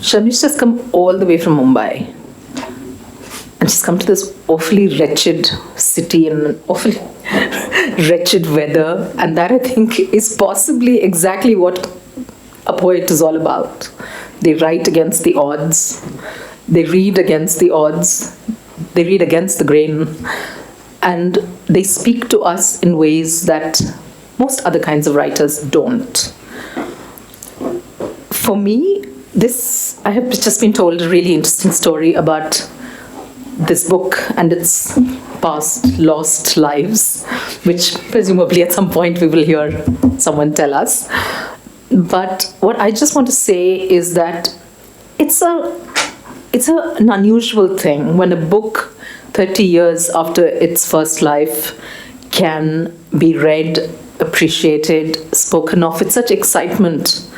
Sharmishta's come all the way from Mumbai. And she's come to this awfully wretched city in an awfully wretched weather. And that, I think, is possibly exactly what a poet is all about. They write against the odds. They read against the odds. They read against the grain. And they speak to us in ways that most other kinds of writers don't. For me, I have just been told a really interesting story about this book and its past lost lives, which presumably at some point we will hear someone tell us. But what I just want to say is that it's an unusual thing when a book 30 years after its first life can be read, appreciated, spoken of with such excitement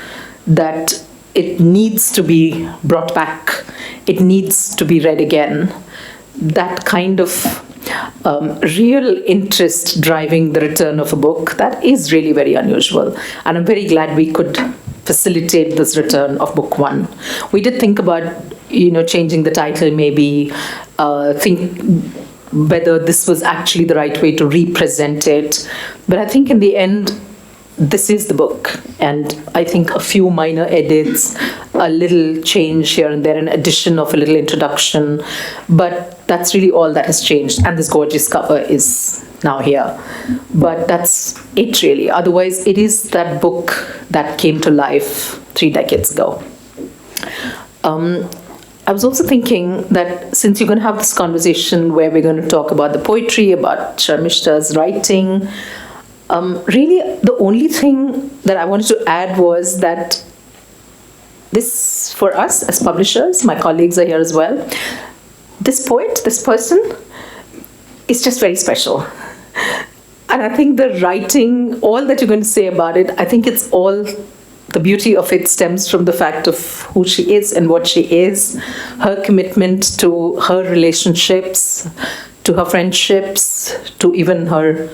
that it needs to be brought back. It needs to be read again. That kind of real interest driving the return of a book, that is really very unusual. And I'm very glad we could facilitate this return of book one. We did think about, changing the title, maybe think whether this was actually the right way to represent it. But I think in the end, this is the book. And I think a few minor edits, a little change here and there, an addition of a little introduction. But that's really all that has changed. And this gorgeous cover is now here. But that's it, really. Otherwise, it is that book that came to life 3 decades ago. I was also thinking that since you're going to have this conversation where we're going to talk about the poetry, about Sharmishta's writing, really the only thing that I wanted to add was that this, for us as publishers, my colleagues are here as well, this poet, this person, is just very special. And I think the writing, all that you're going to say about it, I think it's all, the beauty of it stems from the fact of who she is and what she is, her commitment to her relationships, to her friendships, to even her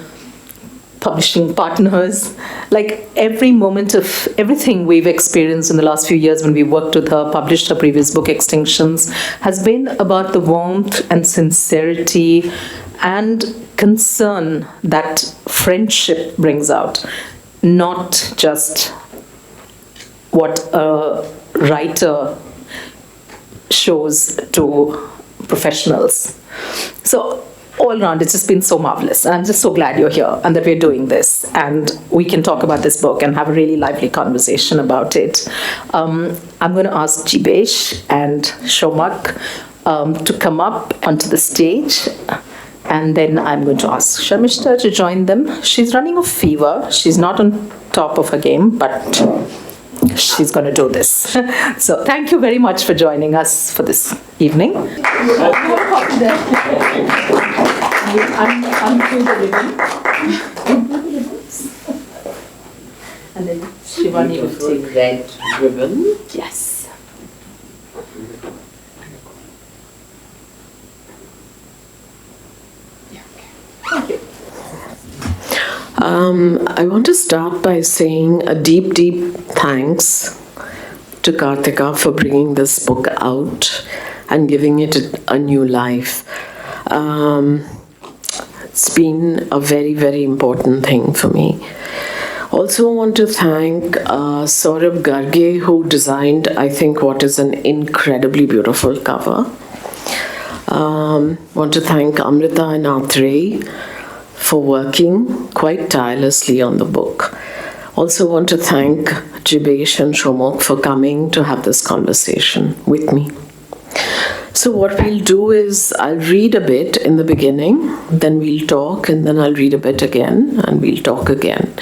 publishing partners. Like every moment of everything we've experienced in the last few years when we worked with her, published her previous book, Extinctions, has been about the warmth and sincerity and concern that friendship brings out, not just what a writer shows to professionals. So all around, it's just been so marvelous. And I'm just so glad you're here and that we're doing this. And we can talk about this book and have a really lively conversation about it. I'm going to ask Jeebesh and Somak to come up onto the stage. And then I'm going to ask Sharmishta to join them. She's running a fever. She's not on top of her game, but she's going to do this. So thank you very much for joining us for this evening. I'm through the ribbon. And then Shivani will take red ribbon. Yes. Thank you. I want to start by saying a deep, deep thanks to Karthika for bringing this book out and giving it a new life. It's been a very, very important thing for me. Also want to thank Saurabh Garge, who designed, I think, what is an incredibly beautiful cover. Want to thank Amrita and Atrey for working quite tirelessly on the book. Also want to thank Jeebesh and Somak for coming to have this conversation with me. So what we'll do is I'll read a bit in the beginning, then we'll talk, and then I'll read a bit again, and we'll talk again.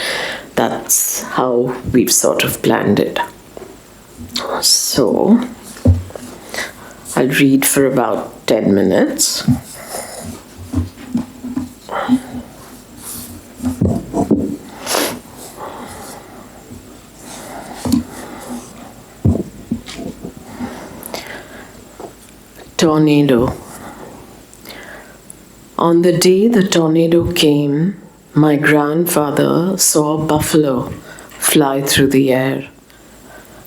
That's how we've sort of planned it. So I'll read for about 10 minutes. Tornado. On the day the tornado came, my grandfather saw a buffalo fly through the air.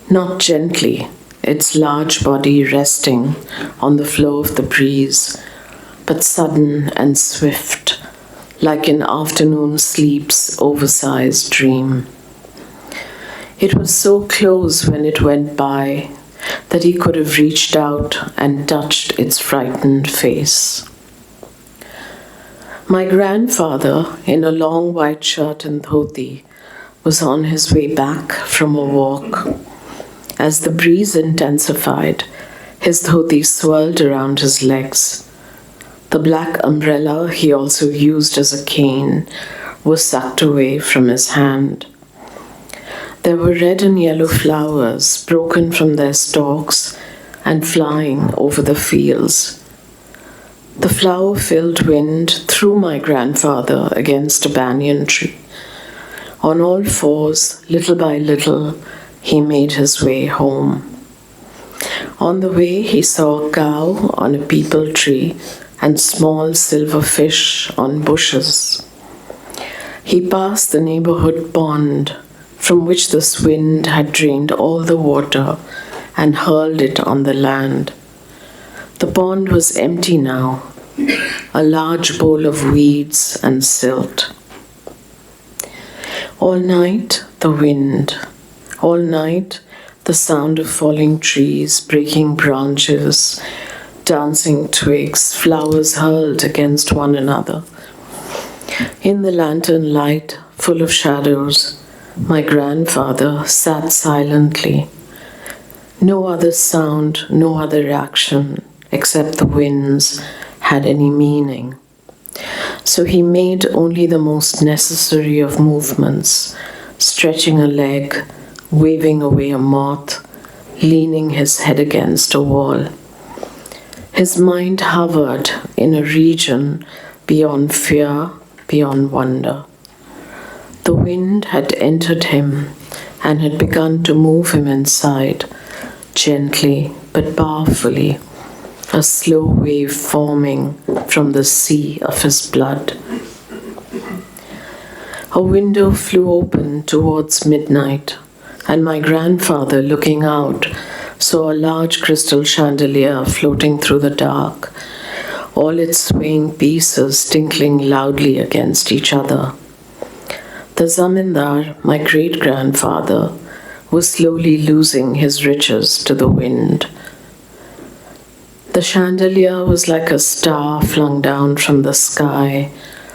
Not gently, its large body resting on the flow of the breeze, but sudden and swift, like an afternoon sleep's oversized dream. It was so close when it went by that he could have reached out and touched its frightened face. My grandfather, in a long white shirt and dhoti, was on his way back from a walk. As the breeze intensified, his dhoti swirled around his legs. The black umbrella he also used as a cane was sucked away from his hand. There were red and yellow flowers broken from their stalks and flying over the fields. The flower-filled wind threw my grandfather against a banyan tree. On all fours, little by little, he made his way home. On the way, he saw a cow on a peepal tree and small silver fish on bushes. He passed the neighborhood pond, from which this wind had drained all the water and hurled it on the land. The pond was empty now, a large bowl of weeds and silt. All night, the wind. All night, the sound of falling trees, breaking branches, dancing twigs, flowers hurled against one another. In the lantern light, full of shadows, my grandfather sat silently. No other sound, no other action, except the winds, had any meaning. So he made only the most necessary of movements, stretching a leg, waving away a moth, leaning his head against a wall. His mind hovered in a region beyond fear, beyond wonder. The wind had entered him and had begun to move him inside, gently but powerfully, a slow wave forming from the sea of his blood. A window flew open towards midnight, and my grandfather, looking out, saw a large crystal chandelier floating through the dark, all its swaying pieces tinkling loudly against each other. The zamindar, my great-grandfather, was slowly losing his riches to the wind. The chandelier was like a star flung down from the sky,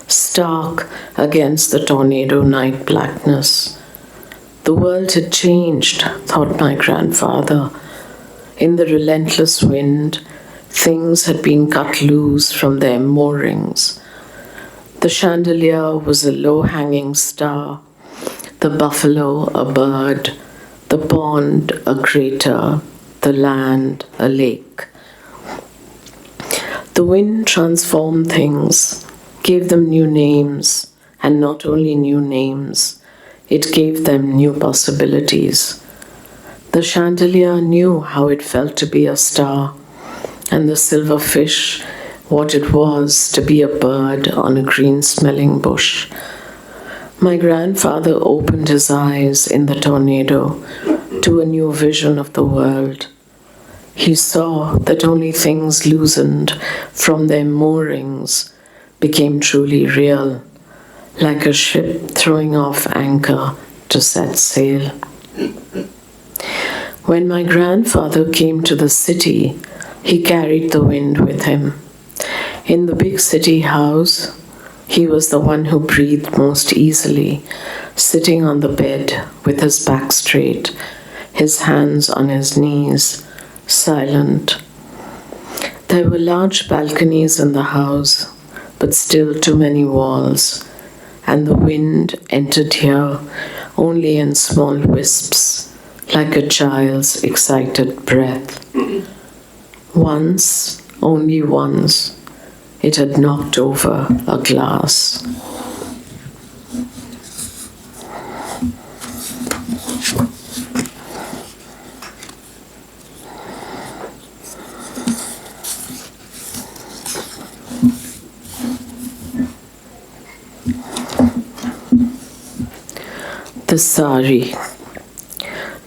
stark against the tornado night blackness. The world had changed, thought my grandfather. In the relentless wind, things had been cut loose from their moorings. The chandelier was a low-hanging star, the buffalo a bird, the pond a crater, the land a lake. The wind transformed things, gave them new names, and not only new names, it gave them new possibilities. The chandelier knew how it felt to be a star, and the silver fish what it was to be a bird on a green-smelling bush. My grandfather opened his eyes in the tornado to a new vision of the world. He saw that only things loosened from their moorings became truly real, like a ship throwing off anchor to set sail. When my grandfather came to the city, he carried the wind with him. In the big city house, he was the one who breathed most easily, sitting on the bed with his back straight, his hands on his knees, silent. There were large balconies in the house, but still too many walls, and the wind entered here only in small wisps, like a child's excited breath. Once, only once, it had knocked over a glass.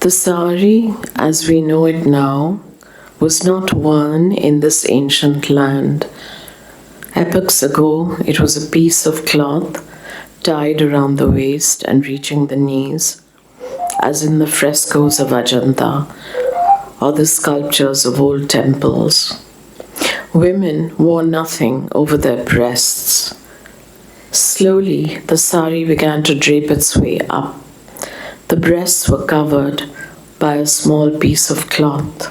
The The sari, as we know it now, was not worn in this ancient land. Epochs ago, it was a piece of cloth tied around the waist and reaching the knees, as in the frescoes of Ajanta or the sculptures of old temples. Women wore nothing over their breasts. Slowly, the sari began to drape its way up. The breasts were covered by a small piece of cloth.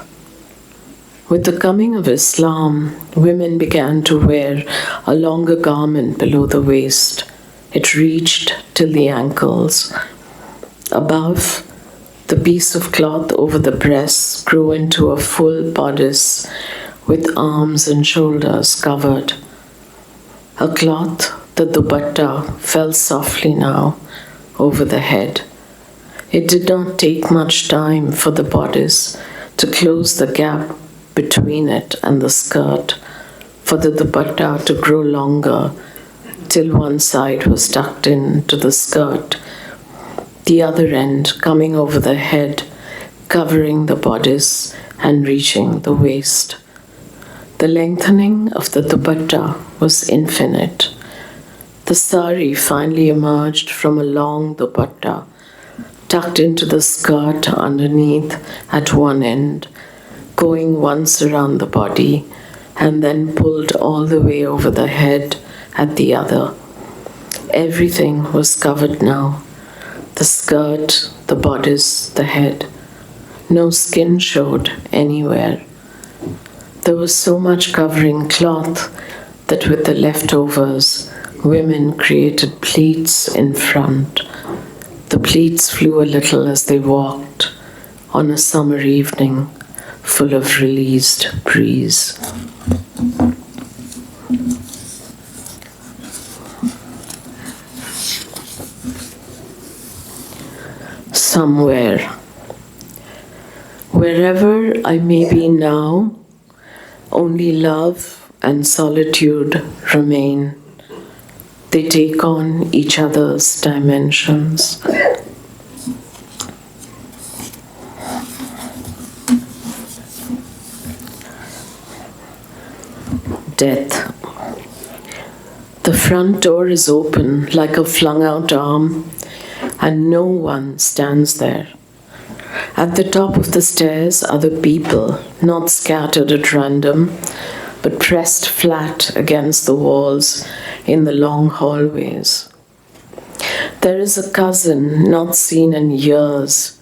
With the coming of Islam, women began to wear a longer garment below the waist. It reached till the ankles. Above, the piece of cloth over the breasts grew into a full bodice with arms and shoulders covered. A cloth, the dupatta, fell softly now over the head. It did not take much time for the bodice to close the gap between it and the skirt, for the dupatta to grow longer till one side was tucked into the skirt, the other end coming over the head, covering the bodice and reaching the waist. The lengthening of the dupatta was infinite. The sari finally emerged from a long dupatta, tucked into the skirt underneath at one end, going once around the body, and then pulled all the way over the head at the other. Everything was covered now. The skirt, the bodice, the head. No skin showed anywhere. There was so much covering cloth that with the leftovers, women created pleats in front. The pleats flew a little as they walked on a summer evening full of released breeze. Somewhere, wherever I may be now, only love and solitude remain. They take on each other's dimensions. Death. The front door is open like a flung-out arm, and no one stands there. At the top of the stairs are the people, not scattered at random, but pressed flat against the walls in the long hallways. There is a cousin not seen in years,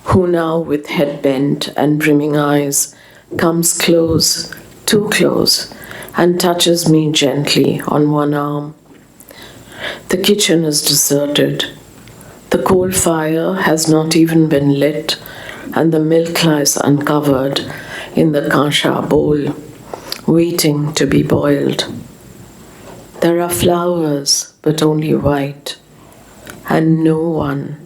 who now with head bent and brimming eyes comes close, too close, and touches me gently on one arm. The kitchen is deserted. The coal fire has not even been lit, and the milk lies uncovered in the kasha bowl, waiting to be boiled. There are flowers, but only white, and no one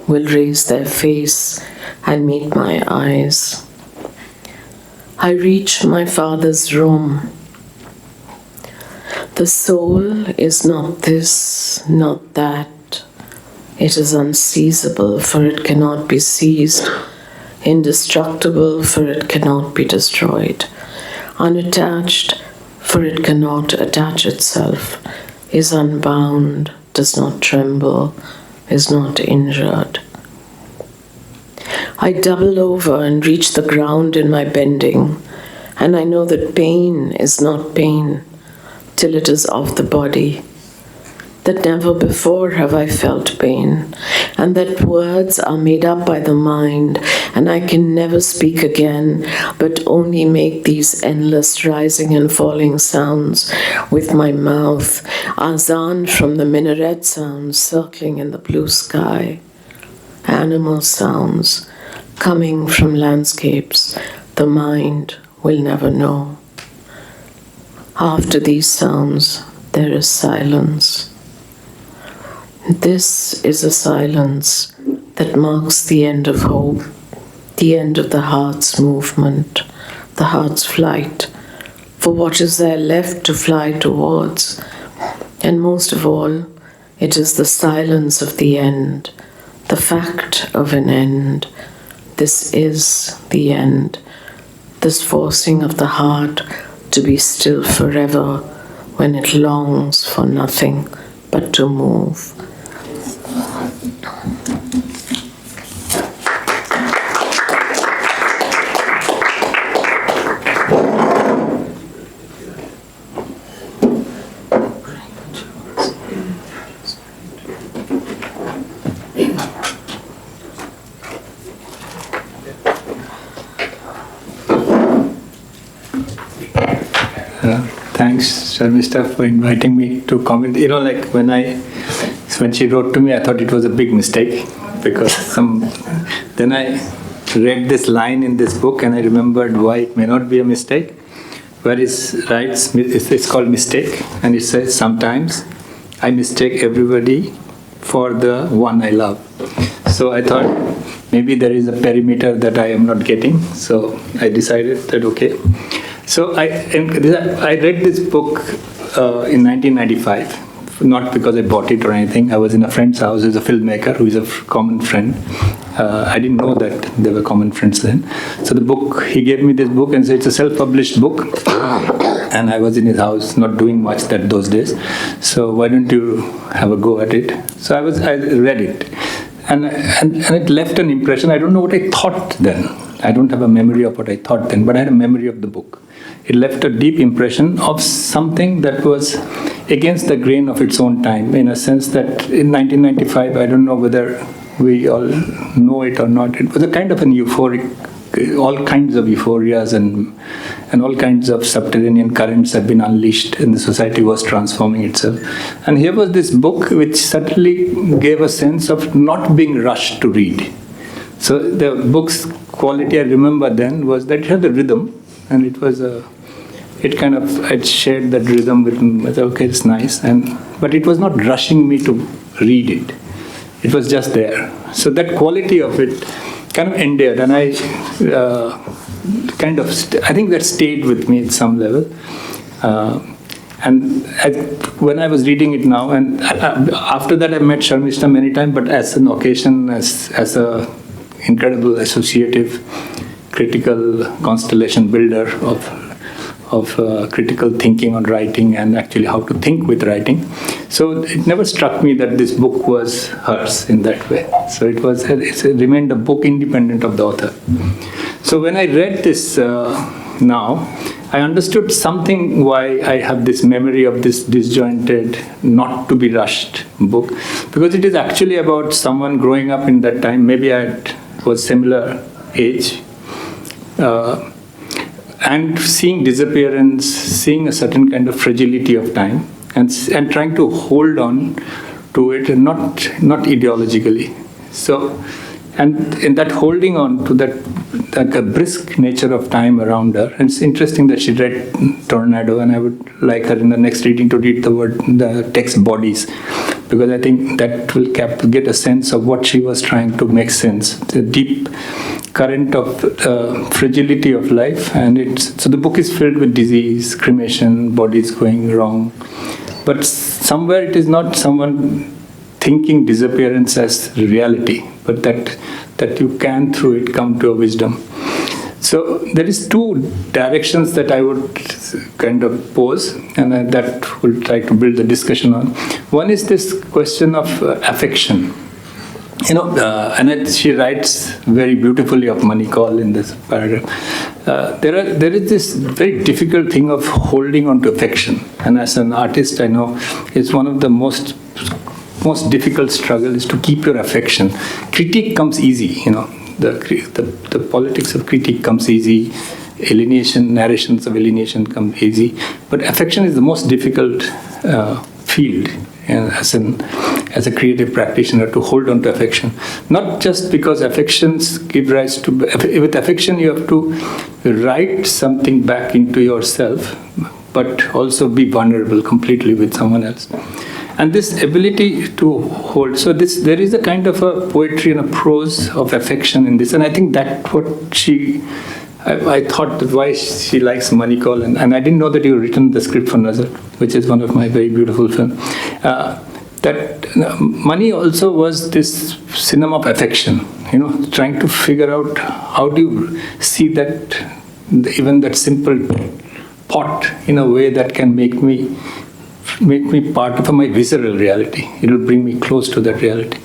will raise their face and meet my eyes. I reach my father's room. The soul is not this, not that. It is unseizable, for it cannot be seized, indestructible, for it cannot be destroyed, unattached, for it cannot attach itself, is unbound, does not tremble, is not injured. I double over and reach the ground in my bending, and I know that pain is not pain till it is of the body, that never before have I felt pain, and that words are made up by the mind, and I can never speak again, but only make these endless rising and falling sounds with my mouth, azan from the minaret sounds circling in the blue sky, animal sounds coming from landscapes the mind will never know. After these sounds, there is silence. This is a silence that marks the end of hope, the end of the heart's movement, the heart's flight, for what is there left to fly towards? And most of all, it is the silence of the end, the the fact of an end. This is the end. This forcing of the heart to be still forever when it longs for nothing but to move. Thanks, Sharmistha, for inviting me to comment. You know, like when she wrote to me, I thought it was a big mistake because then I read this line in this book and I remembered why it may not be a mistake. Where it writes, it's called mistake, and it says, sometimes I mistake everybody for the one I love. So I thought maybe there is a perimeter that I am not getting. So I decided that okay. So I read this book in 1995, not because I bought it or anything. I was in a friend's house who's a filmmaker, who is a common friend. I didn't know that they were common friends then. So he gave me this book and said it's a self-published book. And I was in his house, not doing much those days. So why don't you have a go at it? So I read it. And it left an impression. I don't know what I thought then. I don't have a memory of what I thought then, but I had a memory of the book. It left a deep impression of something that was against the grain of its own time, in a sense that in 1995, I don't know whether we all know it or not, it was a kind of an euphoric, all kinds of euphorias and all kinds of subterranean currents had been unleashed and the society was transforming itself. And here was this book which certainly gave a sense of not being rushed to read. So the book's quality I remember then was that it had a rhythm, and it was I'd shared that rhythm with him. I thought, okay, it's nice, but it was not rushing me to read it. It was just there. So that quality of it kind of endeared, and I think that stayed with me at some level. When I was reading it now, and after that I met Sharmishta many times, but as an occasion, as a incredible associative, critical constellation builder of critical thinking on writing and actually how to think with writing. So it never struck me that this book was hers in that way. So it remained a book independent of the author. So when I read this now, I understood something why I have this memory of this disjointed, not to be rushed book, because it is actually about someone growing up in that time. Maybe I was similar age. And seeing disappearance, seeing a certain kind of fragility of time, and trying to hold on to it, and not ideologically. So, and in that holding on to that, like a brisk nature of time around her. And it's interesting that she read Tornado, and I would like her in the next reading to read the text Bodies, because I think that will get a sense of what she was trying to make sense, the deep current of fragility of life. And so the book is filled with disease, cremation, bodies going wrong. But somewhere it is not someone thinking disappearance as reality, but that you can through it come to a wisdom. So there is two directions that I would kind of pose, and that we'll try to build the discussion on. One is this question of affection. She writes very beautifully of money call in this paragraph. There is this very difficult thing of holding on to affection, and as an artist, I know it's one of the most difficult struggle is to keep your affection. Critique comes easy, the politics of critique comes easy, narrations of alienation come easy, but affection is the most difficult field as a creative practitioner, to hold on to affection. Not just because affections give rise to... With affection, you have to write something back into yourself, but also be vulnerable completely with someone else. And this ability to hold... So there is a kind of a poetry and a prose of affection in this, and I think that's what I thought that why she likes Money Call, and I didn't know that you written the script for Nazar, which is one of my very beautiful films. that money also was this cinema of affection, trying to figure out how do you see that, even that simple pot in a way that can make me part of my visceral reality. It will bring me close to that reality.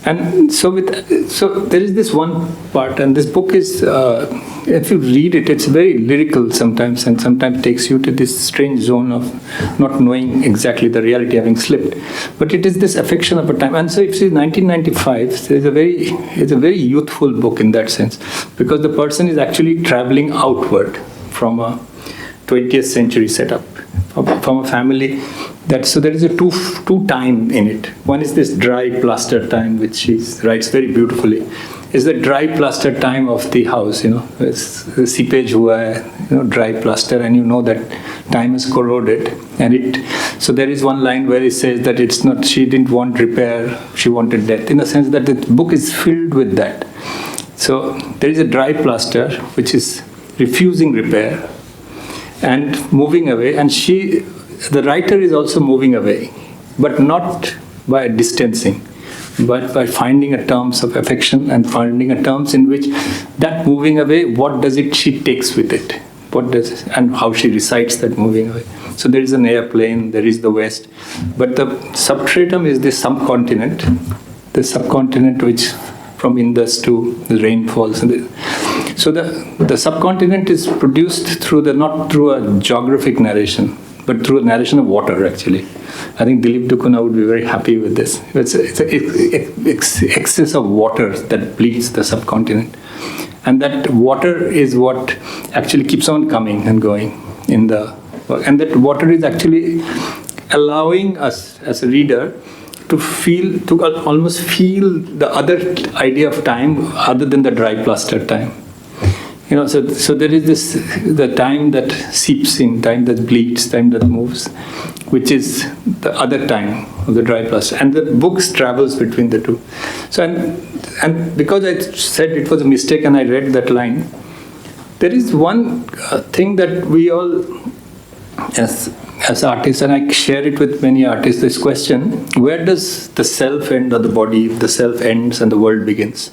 And so there is this one part, and this book is, if you read it, it's very lyrical sometimes, and sometimes takes you to this strange zone of not knowing exactly the reality, having slipped. But it is this affection of a time. And so if you see 1995, it's a very youthful book in that sense, because the person is actually traveling outward from a 20th century setup, from a family. So there is a two time in it. One is this dry plaster time, which she writes very beautifully. Is the dry plaster time of the house, it's the seepage hua hai, dry plaster, and that time is corroded. And so there is one line where it says that it's not, she didn't want repair, she wanted death, in the sense that the book is filled with that. So there is a dry plaster which is refusing repair and moving away, and the writer is also moving away, but not by distancing, but by finding a terms of affection and finding a terms in which that moving away, what does she takes with it, and how she recites that moving away. So there is an airplane, there is the West, but the substratum is the subcontinent which from Indus to the rainfalls. So the subcontinent is produced not through a geographic narration, but through a narration of water, actually. I think Dilip Dukuna would be very happy with this. It's an excess of water that bleeds the subcontinent. And that water is what actually keeps on coming and going and that water is actually allowing us as a reader to almost feel the other idea of time other than the dry plaster time. So there is the time that seeps in, time that bleeds, time that moves, which is the other time of the dry plaster. And the books travels between the two. So and because I said it was a mistake and I read that line, there is one thing that we all, as artists, and I share it with many artists, this question: where does the self end or the body? The self ends and the world begins.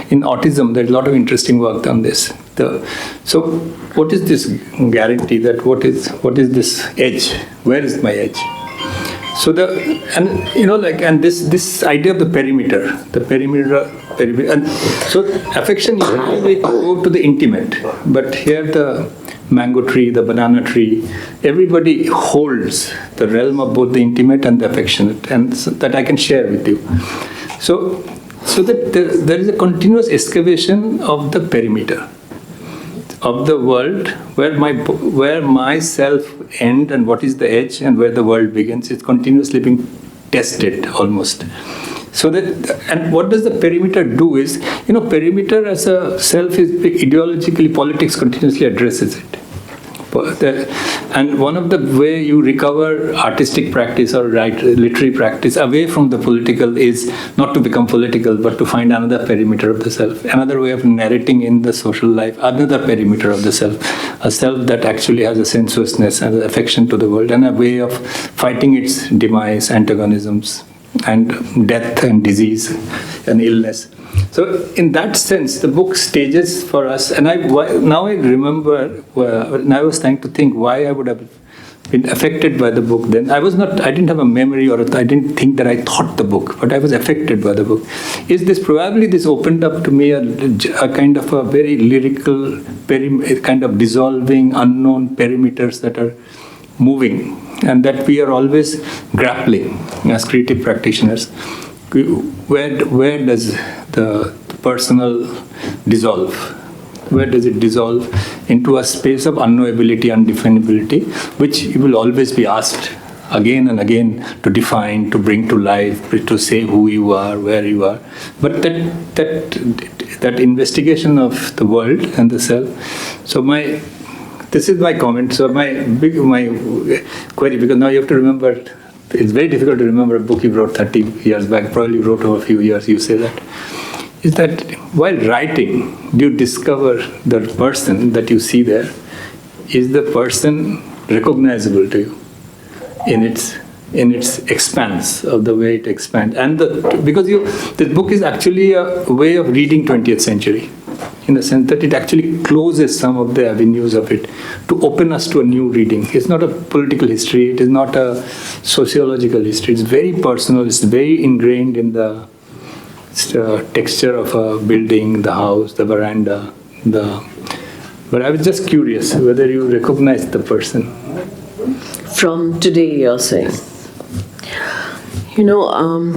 In autism, there's a lot of interesting work on this. So, what is this guarantee? That what is this edge? Where is my edge? So this idea of the perimeter, and so affection usually go to the intimate, but here the mango tree, the banana tree, everybody holds the realm of both the intimate and the affectionate, and so that I can share with you. So that there is a continuous excavation of the perimeter of the world, where my self end and what is the edge, and where the world begins. It's continuously being tested almost. So and what does the perimeter do is, perimeter as a self is ideologically, politics continuously addresses it. And one of the way you recover artistic practice or literary practice away from the political is not to become political, but to find another perimeter of the self, another way of narrating in the social life, another perimeter of the self, a self that actually has a sensuousness and an affection to the world, and a way of fighting its demise, antagonisms, and death and disease and illness. So in that sense, the book stages for us, and now I remember, and I was trying to think why I would have been affected by the book then. I didn't have a memory, or I didn't think that I thought the book, but I was affected by the book. Probably this opened up to me a kind of a very lyrical, kind of dissolving, unknown perimeters that are moving, and that we are always grappling as creative practitioners. Where does the personal dissolve? Where does it dissolve into a space of unknowability, undefinability, which you will always be asked again and again to define, to bring to life, to say who you are, where you are. But that investigation of the world and the self. So this is my comment. So my query, because now you have to remember. It's very difficult to remember a book you wrote 30 years back, probably wrote over a few years, you say that. Is that while writing, do you discover the person that you see there? Is the person recognizable to you in its in its expanse of the way it expands. And because this book is actually a way of reading 20th century, in the sense that it actually closes some of the avenues of it to open us to a new reading. It's not a political history, it is not a sociological history, it's very personal, it's very ingrained in the texture of a building, the house, the veranda, But I was just curious whether you recognize the person. From today, you're saying?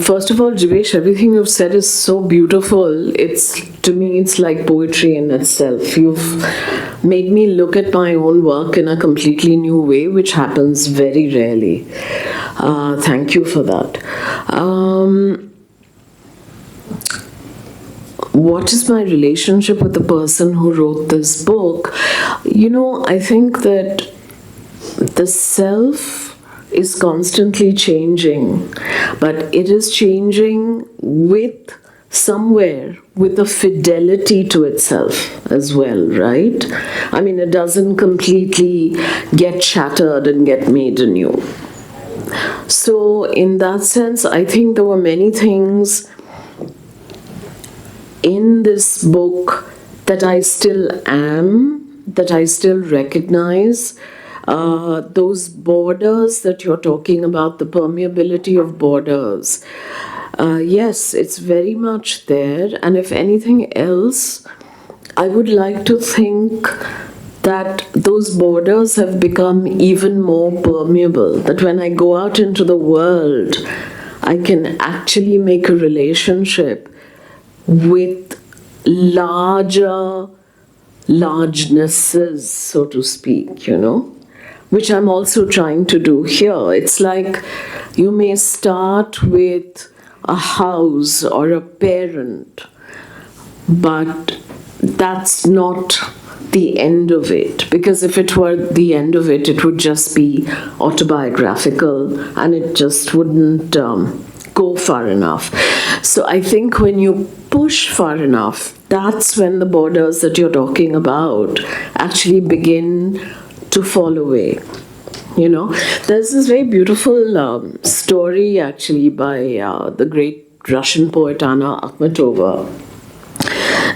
First of all, Jeebesh, everything you've said is so beautiful. To me, it's like poetry in itself. You've made me look at my own work in a completely new way, which happens very rarely. Thank you for that. What is my relationship with the person who wrote this book? I think that the self is constantly changing, but it is changing with a fidelity to itself as well, right? I mean, it doesn't completely get shattered and get made anew. So in that sense, I think there were many things in this book that I still am, that I still recognize. Those borders that you're talking about, the permeability of borders, yes, it's very much there. And if anything else, I would like to think that those borders have become even more permeable, that when I go out into the world, I can actually make a relationship with larger largenesses, so to speak, which I'm also trying to do here. It's like you may start with a house or a parent, but that's not the end of it, because if it were the end of it, it would just be autobiographical and it just wouldn't go far enough. So I think when you push far enough, that's when the borders that you're talking about actually begin to fall away. There's this very beautiful story actually by the great Russian poet Anna Akhmatova.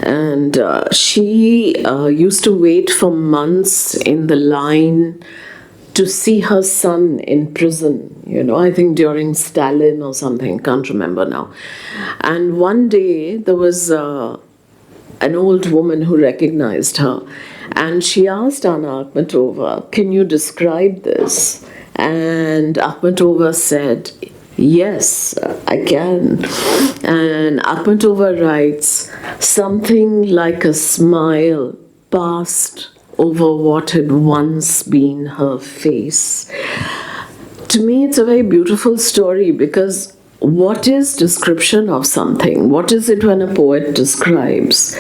And she used to wait for months in the line to see her son in prison, I think during Stalin or something, can't remember now. And one day there was an old woman who recognized her, and she asked Anna Akhmatova, "Can you describe this?" And Akhmatova said, "Yes, I can." And Akhmatova writes, "Something like a smile passed over what had once been her face." To me, it's a very beautiful story, because what is description of something? What is it when a poet describes?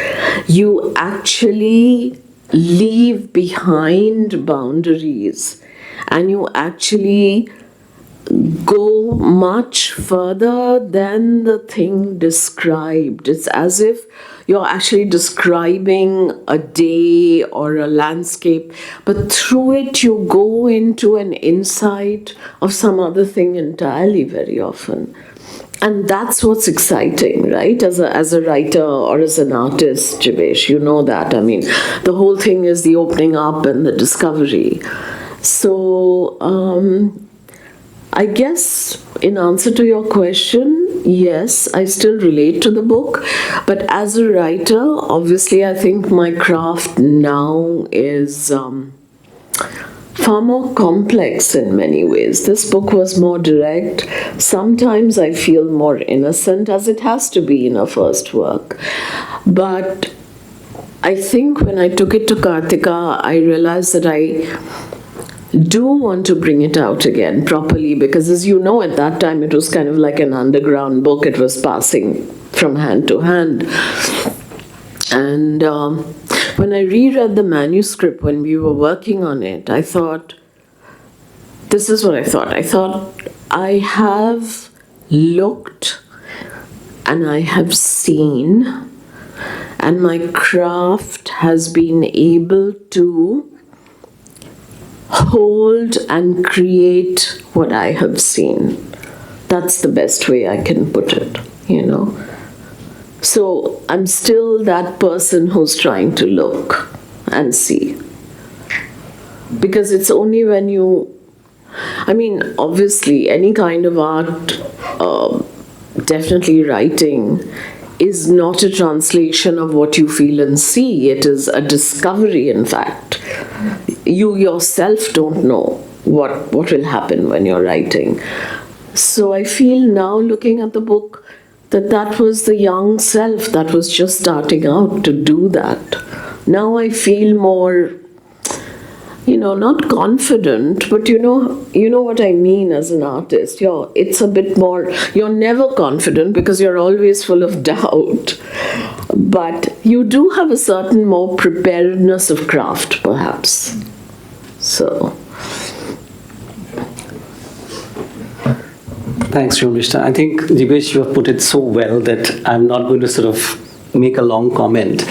You actually leave behind boundaries, and you actually go much further than the thing described. It's as if you're actually describing a day or a landscape, but through it you go into an insight of some other thing entirely very often. And that's what's exciting, right? As a writer or as an artist, Jeebesh, you know that. I mean, the whole thing is the opening up and the discovery. So, I guess in answer to your question, yes, I still relate to the book. But as a writer, obviously, I think my craft now is far more complex in many ways. This book was more direct. Sometimes I feel more innocent, as it has to be in a first work. But I think when I took it to Kartika, I realized that I do want to bring it out again properly, because as you know, at that time it was kind of like an underground book. It was passing from hand to hand. And when I reread the manuscript when we were working on it, I thought, this is what I thought. I thought, I have looked and I have seen, and my craft has been able to hold and create what I have seen. That's the best way I can put it, you know. So I'm still that person who's trying to look and see. Because it's only when you, I mean, obviously, any kind of art, definitely writing, is not a translation of what you feel and see. It is a discovery, in fact. You yourself don't know what will happen when you're writing. So I feel now, looking at the book, that was the young self that was just starting out to do that. Now I feel more, not confident, but you know what I mean as an artist. It's a bit more, you're never confident because you're always full of doubt. But you do have a certain more preparedness of craft, perhaps. So. Thanks, Sharmishta. I think, Jeebesh, you have put it so well that I'm not going to sort of make a long comment.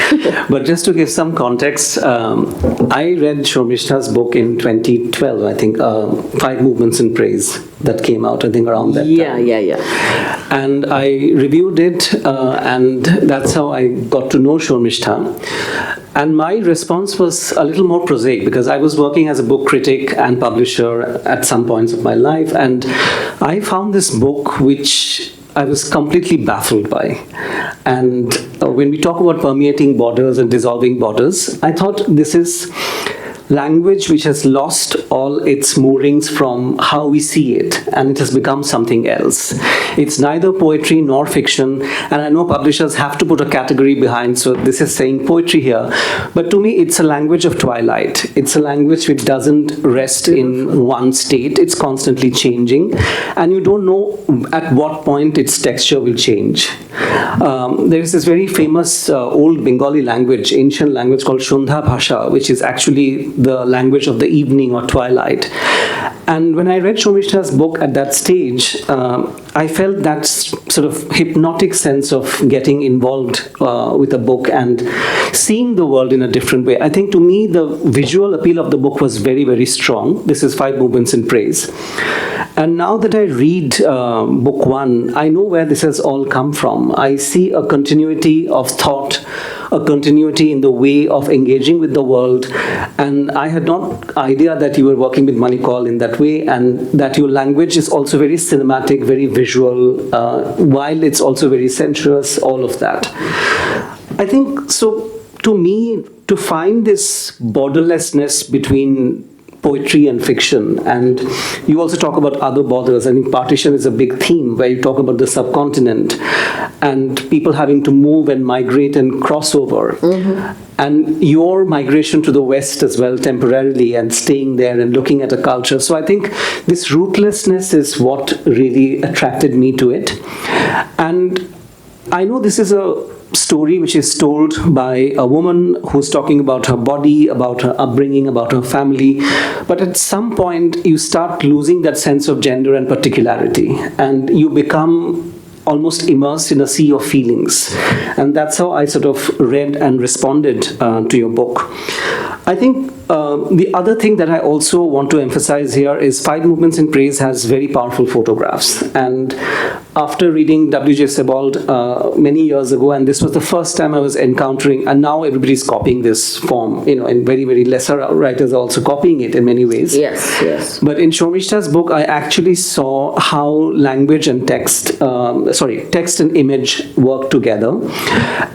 But just to give some context, I read Sharmishta's book in 2012, I think, 5 Movements in Praise, that came out, I think, around that time. Yeah. And I reviewed it, and that's how I got to know Sharmishta. And my response was a little more prosaic because I was working as a book critic and publisher at some points of my life, and I found this book which I was completely baffled by. And when we talk about permeating borders and dissolving borders, I thought this is language which has lost all its moorings from how we see it, and it has become something else. It's neither poetry nor fiction, and I know publishers have to put a category behind, so this is saying poetry here, but to me it's a language of twilight. It's a language which doesn't rest in one state. It's constantly changing, and you don't know at what point its texture will change. There is this very famous old Bengali language, ancient language called Shundha Bhasha, which is actually the language of the evening or twilight. And when I read Sharmishta's book at that stage, I felt that sort of hypnotic sense of getting involved with a book and seeing the world in a different way. I think to me, the visual appeal of the book was very, very strong. This is 5 Movements in Praise. And now that I read book 1, I know where this has all come from. I see a continuity of thought, a continuity in the way of engaging with the world. And I had not idea that you were working with Manikal in that way, and that your language is also very cinematic, very visual, while it's also very sensuous, all of that. I think, so to me, to find this borderlessness between poetry and fiction, and you also talk about other borders. I think partition is a big theme where you talk about the subcontinent and people having to move and migrate and cross over. Mm-hmm. And your migration to the West as well, temporarily, and staying there and looking at a culture. So I think this rootlessness is what really attracted me to it. And I know this is a story which is told by a woman who's talking about her body, about her upbringing, about her family. But at some point, you start losing that sense of gender and particularity, and you become almost immersed in a sea of feelings. And that's how I sort of read and responded to your book. I think the other thing that I also want to emphasize here is 5 Movements in Praise has very powerful photographs. And after reading W.J. Sebald many years ago, and this was the first time I was encountering, and now everybody's copying this form, and very, very lesser writers are also copying it in many ways. Yes. But in Sharmishta's book, I actually saw how language and text and image work together,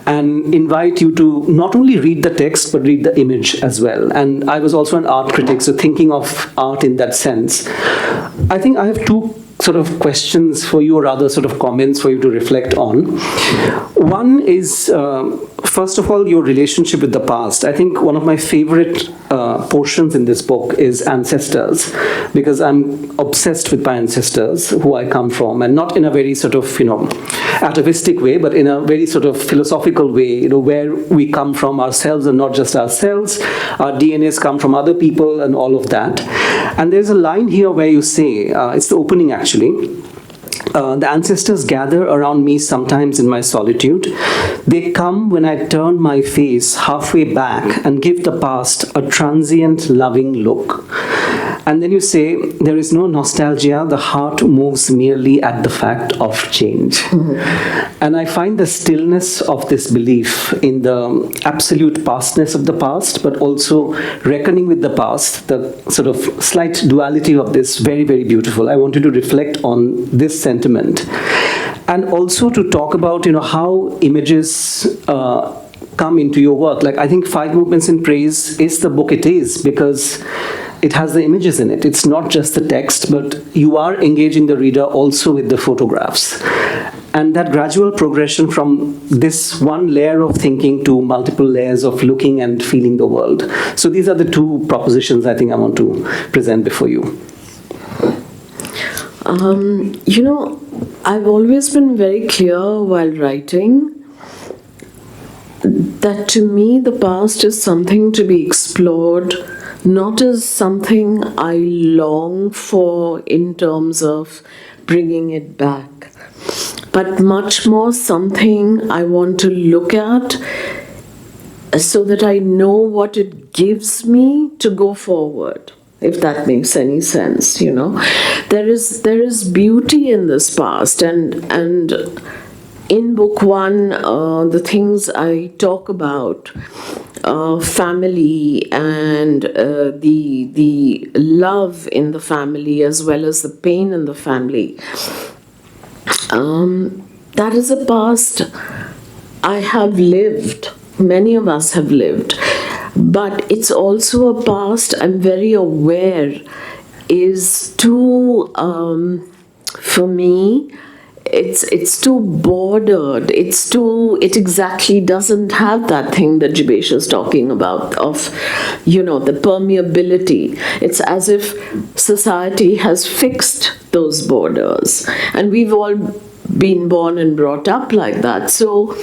and invite you to not only read the text, but read the image as well. And I was also an art critic, so thinking of art in that sense. I think I have 2 sort of questions for you, or rather sort of comments for you to reflect on. One is, first of all, your relationship with the past. I think one of my favorite portions in this book is ancestors, because I'm obsessed with my ancestors, who I come from, and not in a very sort of, atavistic way, but in a very sort of philosophical way, where we come from ourselves and not just ourselves. Our DNAs come from other people and all of that. And there's a line here where you say, it's the opening actually, the ancestors gather around me sometimes in my solitude. They come when I turn my face halfway back and give the past a transient, loving look. And then you say, there is no nostalgia, the heart moves merely at the fact of change. And I find the stillness of this belief in the absolute pastness of the past, but also reckoning with the past, the sort of slight duality of this, very, very beautiful. I want you to reflect on this sentiment. And also to talk about, how images come into your work. Like, I think Five Movements in Praise is the book it is because it has the images in it. It's not just the text, but you are engaging the reader also with the photographs. And that gradual progression from this one layer of thinking to multiple layers of looking and feeling the world. So these are the two propositions I think I want to present before you. I've always been very clear while writing that to me the past is something to be explored, not as something I long for in terms of bringing it back, but much more something I want to look at so that I know what it gives me to go forward, if that makes any sense. There is beauty in this past, and in book one, the things I talk about, family and the love in the family as well as the pain in the family, that is a past I have lived. Many of us have lived. But it's also a past I'm very aware is too, for me, it's too bordered. It exactly doesn't have that thing that Jeebesh is talking about of, the permeability. It's as if society has fixed those borders. And we've all been born and brought up like that. So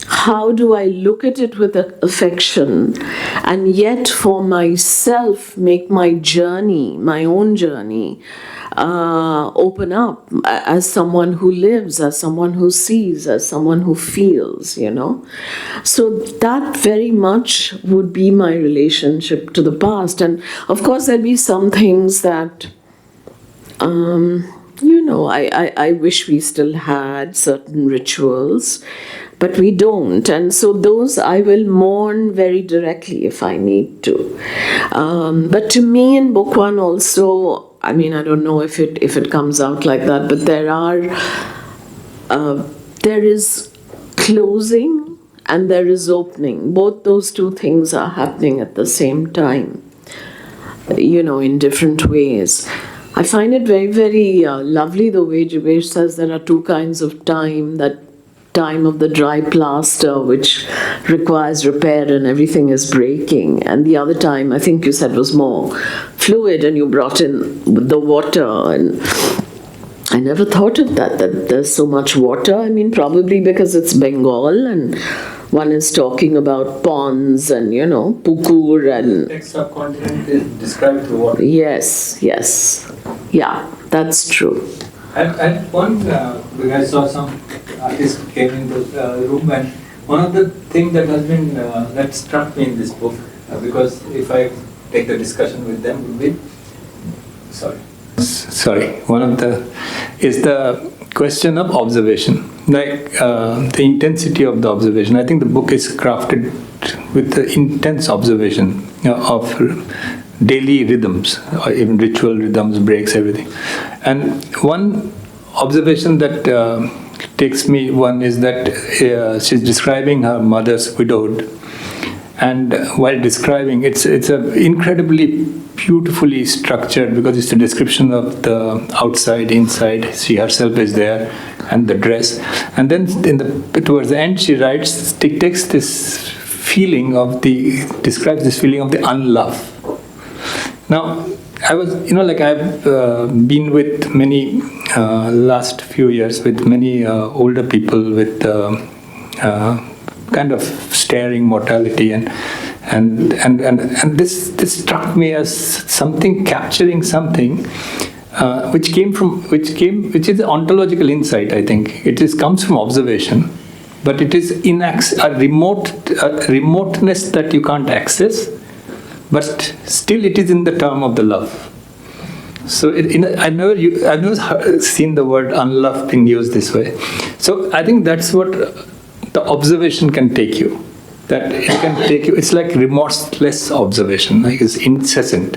how do I look at it with affection and yet for myself make my journey, my own journey, open up as someone who lives, as someone who sees, as someone who feels, So that very much would be my relationship to the past. And of course there'll be some things that I wish we still had certain rituals, but we don't. And so those I will mourn very directly if I need to. But to me in book one also, I don't know if it comes out like that, but there is closing and there is opening. Both those two things are happening at the same time, in different ways. I find it very, very lovely the way Jeebesh says there are two kinds of time, that time of the dry plaster which requires repair and everything is breaking, and the other time I think you said was more fluid and you brought in the water, and I never thought of that there's so much water. Probably because it's Bengal and one is talking about ponds and pukur and The subcontinent is described through water. yes, yeah, that's true. At one, I saw some artists came in the room, and one of the things that has been that struck me in this book, because if I take the discussion with them, would be one of the is the question of observation, like the intensity of the observation. I think the book is crafted with the intense observation of daily rhythms, or even ritual rhythms, breaks, everything. And one observation that takes me one is that she's describing her mother's widowhood, and while describing, it's a incredibly beautifully structured, because it's a description of the outside, inside. She herself is there, and the dress, and then towards the end she takes this feeling describes this feeling of the unlove. Now, I was, I've been with many, last few years, with many older people with kind of staring mortality, and this struck me as something capturing something which is ontological insight. I think it comes from observation, but it is a remoteness that you can't access. But still it is in the term of the love. So I've never seen the word unloved being used this way. So I think that's what the observation can take you. That it can take you. It's like remorseless observation, like it's incessant,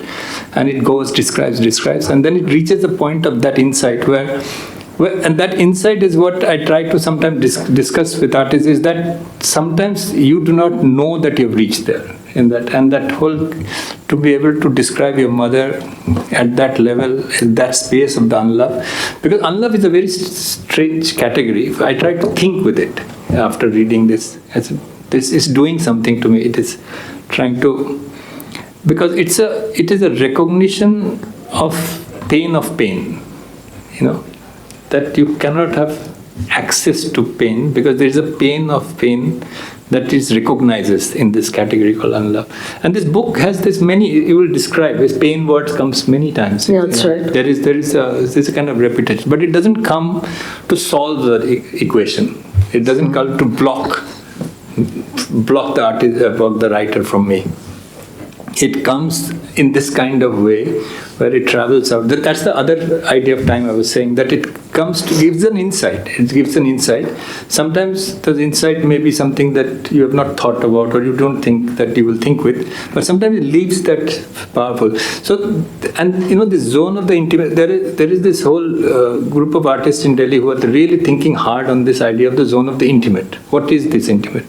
and it goes describes, and then it reaches a point of that insight where and that insight is what I try to sometimes discuss with artists, is that sometimes you do not know that you've reached there in that, and that whole, to be able to describe your mother at that level, in that space of the unlove, because unlove is a very strange category. I try to think with it after reading this. This is doing something to me. It is trying to, because it is a recognition of pain, that you cannot have access to pain, because there is a pain of pain that is recognizes in this category called unlove. And this book has this many, you will describe, as pain words comes many times. Yeah, that's right. There is a kind of repetition, but it doesn't come to solve the equation. It doesn't come to block the artist, block the writer from me. It comes in this kind of way where it travels out. That's the other idea of time I was saying, that it comes to gives an insight. It gives an insight. Sometimes the insight may be something that you have not thought about, or you don't think that you will think with, but sometimes it leaves that powerful. So, and this zone of the intimate, there is this whole group of artists in Delhi who are really thinking hard on this idea of the zone of the intimate. What is this intimate?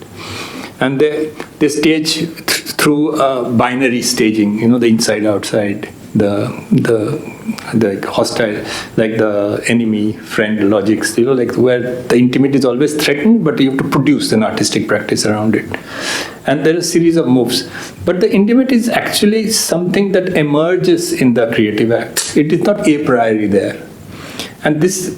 And they stage through binary staging, the inside, outside, the hostile, like the enemy, friend logics, like where the intimate is always threatened, but you have to produce an artistic practice around it. And there are a series of moves. But the intimate is actually something that emerges in the creative act. It is not a priori there. And this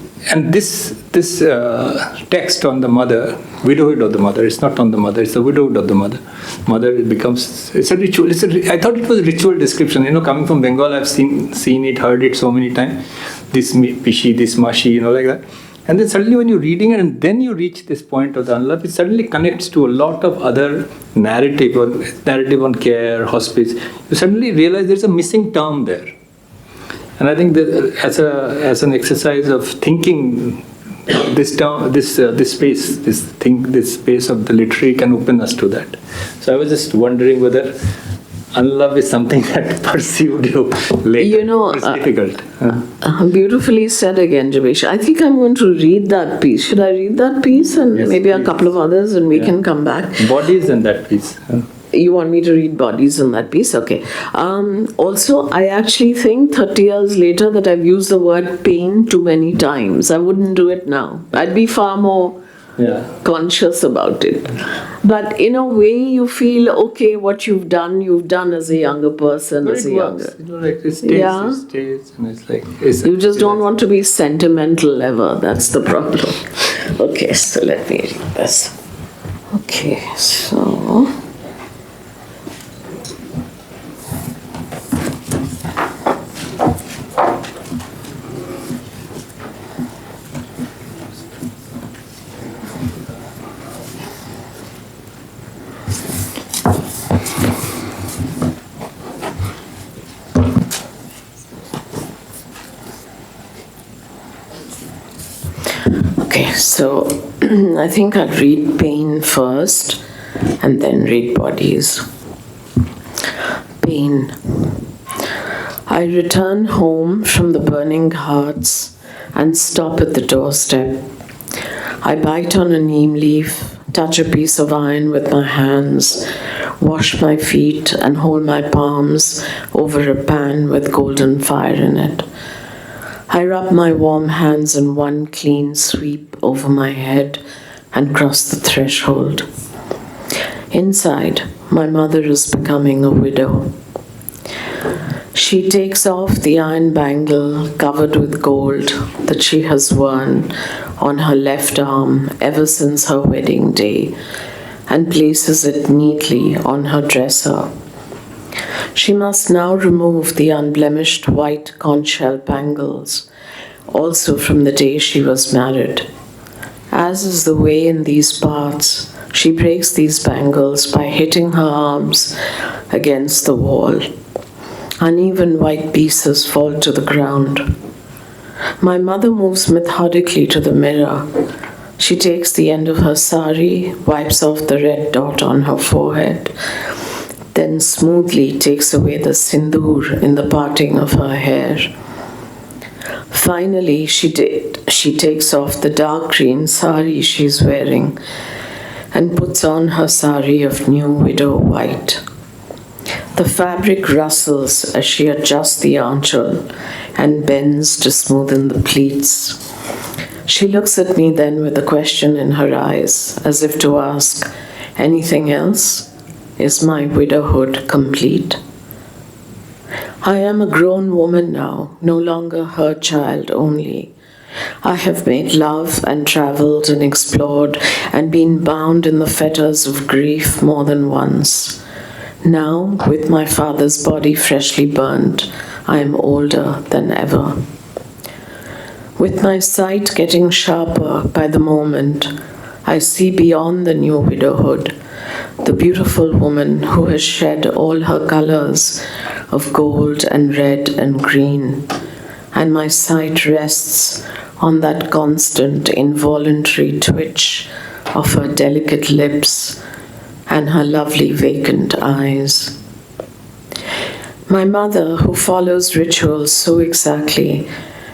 text on the mother, widowhood of the mother, it's not on the mother, it's the widowhood of the mother. Mother, it's a ritual. I thought it was a ritual description. Coming from Bengal, I've seen it, heard it so many times. This pishi, this mashi, like that. And then suddenly when you're reading it and then you reach this point of the unlove, it suddenly connects to a lot of other narrative on care, hospice. You suddenly realize there's a missing term there. And I think that as an exercise of thinking, this space of the literary can open us to that. So I was just wondering whether unlove is something that pursued you later. It's difficult. Beautifully said again, Jeebesh. I think I'm going to read that piece. Should I read that piece and yes, maybe please. A couple of others, and we can come back? Bodies in that piece. You want me to read bodies in that piece? Okay. Also, I actually think 30 years later that I've used the word pain too many times. I wouldn't do it now. I'd be far more conscious about it. But in a way, you feel, okay, what you've done as a younger person, But as it a works. younger. It stays, and it's like... You just don't want to be sentimental ever. That's the problem. Okay, so let me read this. Okay, so... Okay, so I think I'll read pain first and then read bodies. Pain. I return home from the burning hearts and stop at the doorstep. I bite on a neem leaf, touch a piece of iron with my hands, wash my feet and hold my palms over a pan with golden fire in it. I rub my warm hands in one clean sweep over my head and cross the threshold. Inside, my mother is becoming a widow. She takes off the iron bangle covered with gold that she has worn on her left arm ever since her wedding day and places it neatly on her dresser. She must now remove the unblemished white conch shell bangles, also from the day she was married. As is the way in these parts, she breaks these bangles by hitting her arms against the wall. Uneven white pieces fall to the ground. My mother moves methodically to the mirror. She takes the end of her sari, wipes off the red dot on her forehead, then smoothly takes away the sindoor in the parting of her hair. Finally, she takes off the dark green sari she's wearing and puts on her sari of new widow white. The fabric rustles as she adjusts the anchal and bends to smoothen the pleats. She looks at me then with a question in her eyes, as if to ask, anything else? Is my widowhood complete? I am a grown woman now, no longer her child only. I have made love and travelled and explored and been bound in the fetters of grief more than once. Now, with my father's body freshly burnt, I am older than ever. With my sight getting sharper by the moment, I see beyond the new widowhood the beautiful woman who has shed all her colors of gold and red and green, and my sight rests on that constant involuntary twitch of her delicate lips and her lovely vacant eyes. My mother, who follows rituals so exactly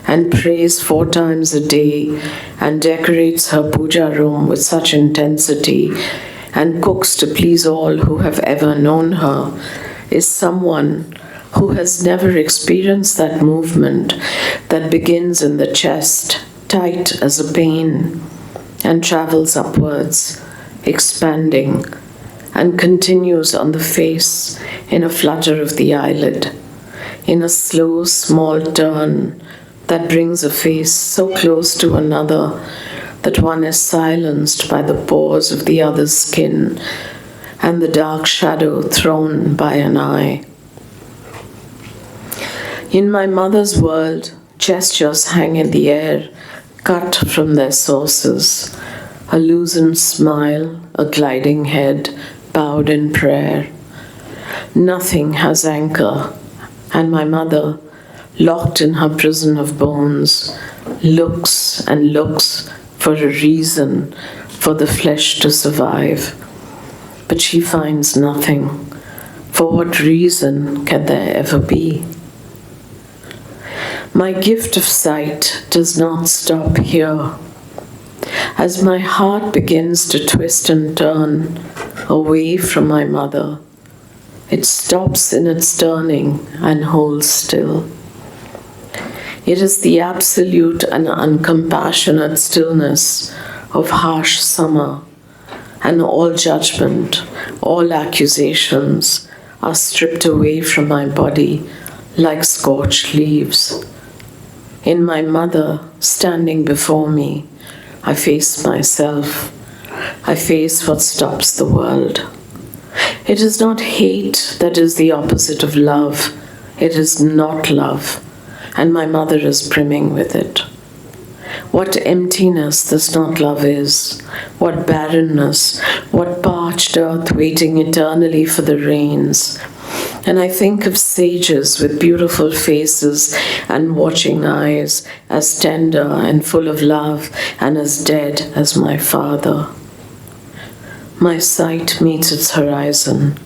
and prays 4 times a day and decorates her puja room with such intensity and cooks to please all who have ever known her, is someone who has never experienced that movement that begins in the chest, tight as a pain, and travels upwards, expanding, and continues on the face in a flutter of the eyelid, in a slow, small turn that brings a face so close to another that one is silenced by the pores of the other's skin and the dark shadow thrown by an eye. In my mother's world, gestures hang in the air, cut from their sources, a loosened smile, a gliding head, bowed in prayer. Nothing has anchor, and my mother, locked in her prison of bones, looks and looks for a reason for the flesh to survive. But she finds nothing. For what reason can there ever be? My gift of sight does not stop here. As my heart begins to twist and turn away from my mother, it stops in its turning and holds still. It is the absolute and uncompassionate stillness of harsh summer, and all judgment, all accusations are stripped away from my body like scorched leaves. In my mother standing before me, I face myself. I face what stops the world. It is not hate that is the opposite of love. It is not love, and my mother is brimming with it. What emptiness this not love is, what barrenness, what parched earth waiting eternally for the rains. And I think of sages with beautiful faces and watching eyes, as tender and full of love and as dead as my father. My sight meets its horizon.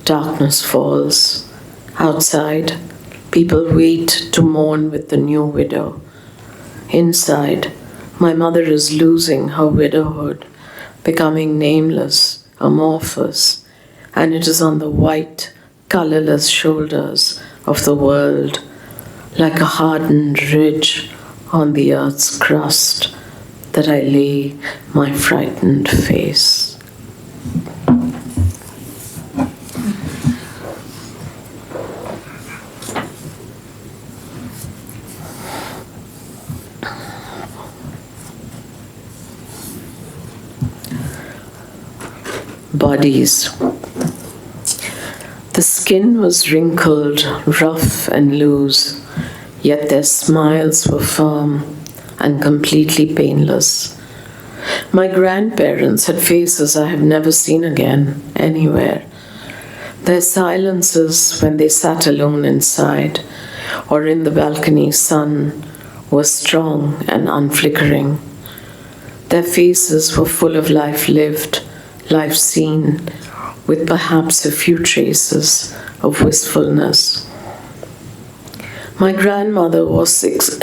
Darkness falls. Outside, people wait to mourn with the new widow. Inside, my mother is losing her widowhood, becoming nameless, amorphous, and it is on the white, colorless shoulders of the world, like a hardened ridge on the earth's crust, that I lay my frightened face. Bodies. The skin was wrinkled, rough and loose, yet their smiles were firm and completely painless. My grandparents had faces I have never seen again, anywhere. Their silences when they sat alone inside or in the balcony sun were strong and unflickering. Their faces were full of life lived, life seen, with perhaps a few traces of wistfulness. My grandmother wore six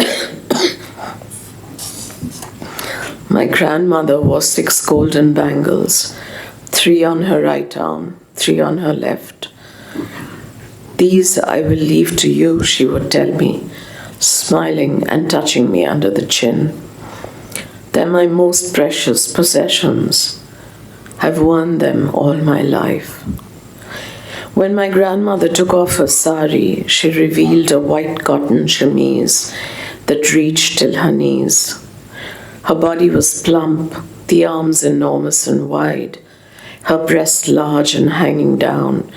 golden bangles, 3 on her right arm, 3 on her left. These I will leave to you, she would tell me, smiling and touching me under the chin. They're my most precious possessions. I've worn them all my life. When my grandmother took off her sari, she revealed a white cotton chemise that reached till her knees. Her body was plump, the arms enormous and wide, her breast large and hanging down,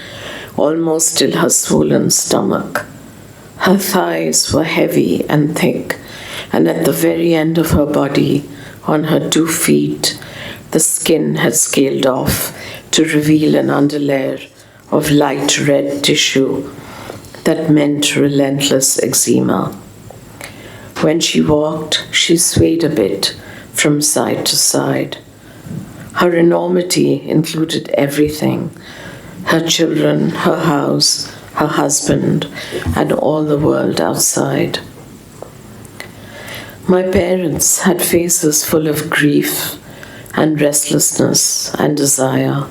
almost till her swollen stomach. Her thighs were heavy and thick, and at the very end of her body, on her 2 feet, the skin had scaled off to reveal an underlayer of light red tissue that meant relentless eczema. When she walked, she swayed a bit from side to side. Her enormity included everything: her children, her house, her husband, and all the world outside. My parents had faces full of grief and restlessness and desire.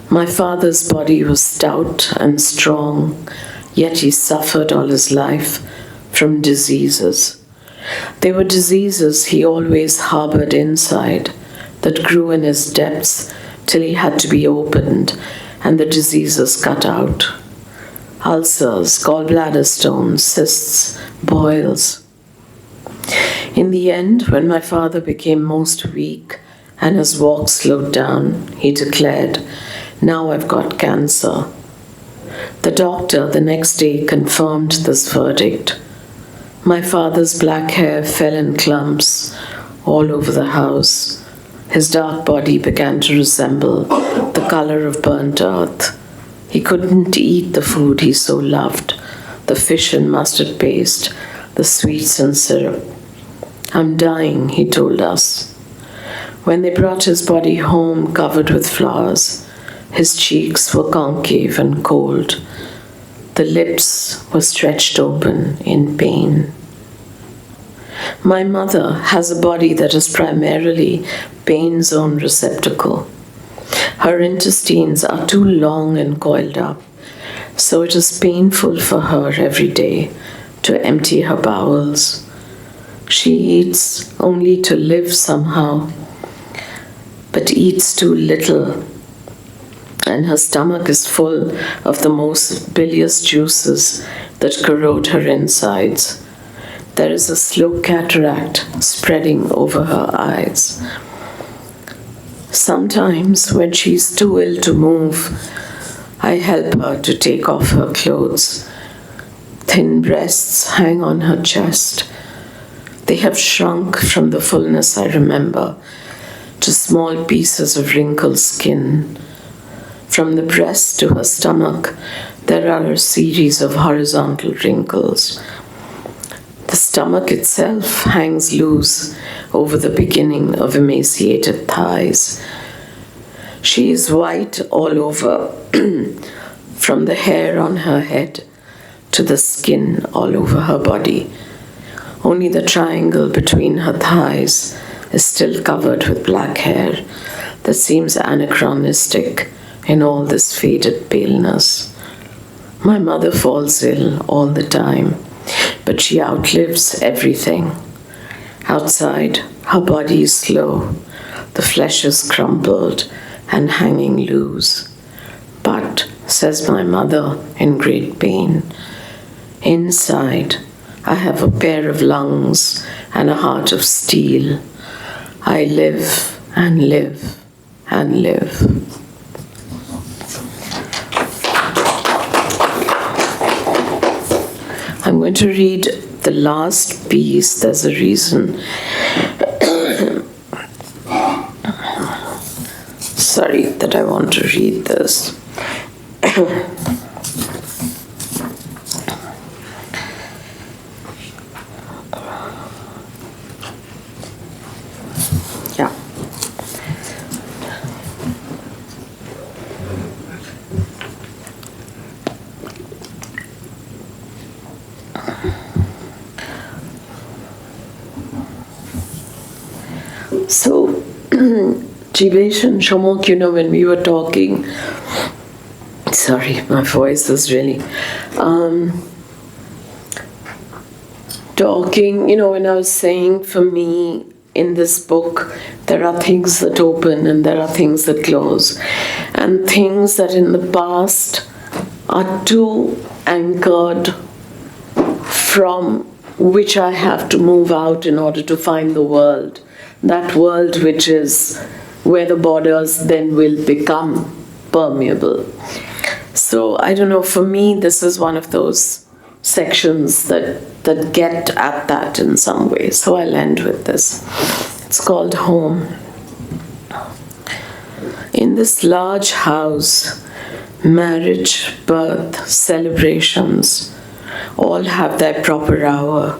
My father's body was stout and strong, yet he suffered all his life from diseases. They were diseases he always harbored inside, that grew in his depths till he had to be opened and the diseases cut out. Ulcers, gallbladder stones, cysts, boils. In the end, when my father became most weak and his walk slowed down, he declared, "Now I've got cancer." The doctor the next day confirmed this verdict. My father's black hair fell in clumps all over the house. His dark body began to resemble the color of burnt earth. He couldn't eat the food he so loved, the fish and mustard paste, the sweets and syrup. "I'm dying," he told us. When they brought his body home covered with flowers, his cheeks were concave and cold. The lips were stretched open in pain. My mother has a body that is primarily pain zone receptacle. Her intestines are too long and coiled up, so it is painful for her every day to empty her bowels. She eats only to live somehow, but eats too little, and her stomach is full of the most bilious juices that corrode her insides. There is a slow cataract spreading over her eyes. Sometimes, when she's too ill to move, I help her to take off her clothes. Thin breasts hang on her chest. They have shrunk from the fullness I remember to small pieces of wrinkled skin. From the breast to her stomach, there are a series of horizontal wrinkles. The stomach itself hangs loose over the beginning of emaciated thighs. She is white all over, from the hair on her head to the skin all over her body. Only the triangle between her thighs is still covered with black hair that seems anachronistic in all this faded paleness. My mother falls ill all the time, but she outlives everything. Outside, her body is slow, the flesh is crumpled and hanging loose. But, says my mother in great pain, inside, I have a pair of lungs and a heart of steel. I live and live and live. I'm going to read the last piece. There's a reason. Sorry that I want to read this. Yeah. So, Jeebesh and Somak, when we were talking, sorry, my voice is really talking, when I was saying, for me, in this book, there are things that open and there are things that close, and things that in the past are too anchored, from which I have to move out in order to find the world. That world which is where the borders then will become permeable. So I don't know, for me, this is one of those sections that get at that in some way. So I'll end with this. It's called Home. In this large house, marriage, birth, celebrations all have their proper hour,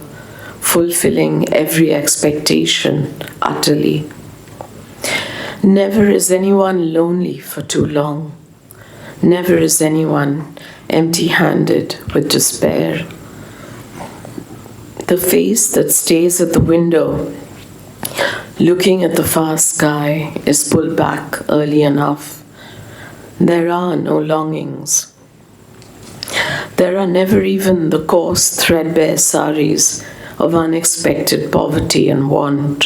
fulfilling every expectation utterly. Never is anyone lonely for too long. Never is anyone empty-handed with despair. The face that stays at the window, looking at the far sky, is pulled back early enough. There are no longings. There are never even the coarse, threadbare saris of unexpected poverty and want.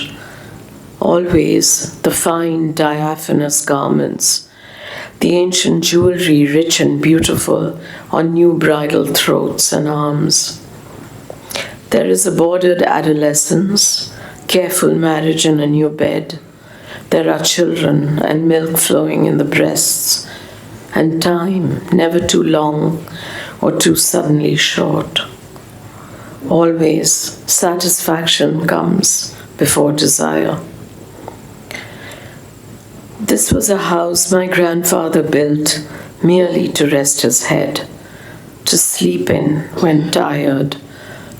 Always the fine, diaphanous garments, the ancient jewelry rich and beautiful on new bridal throats and arms. There is a bordered adolescence, careful marriage and a new bed. There are children and milk flowing in the breasts, and time never too long or too suddenly short. Always satisfaction comes before desire. This was a house my grandfather built merely to rest his head, to sleep in when tired,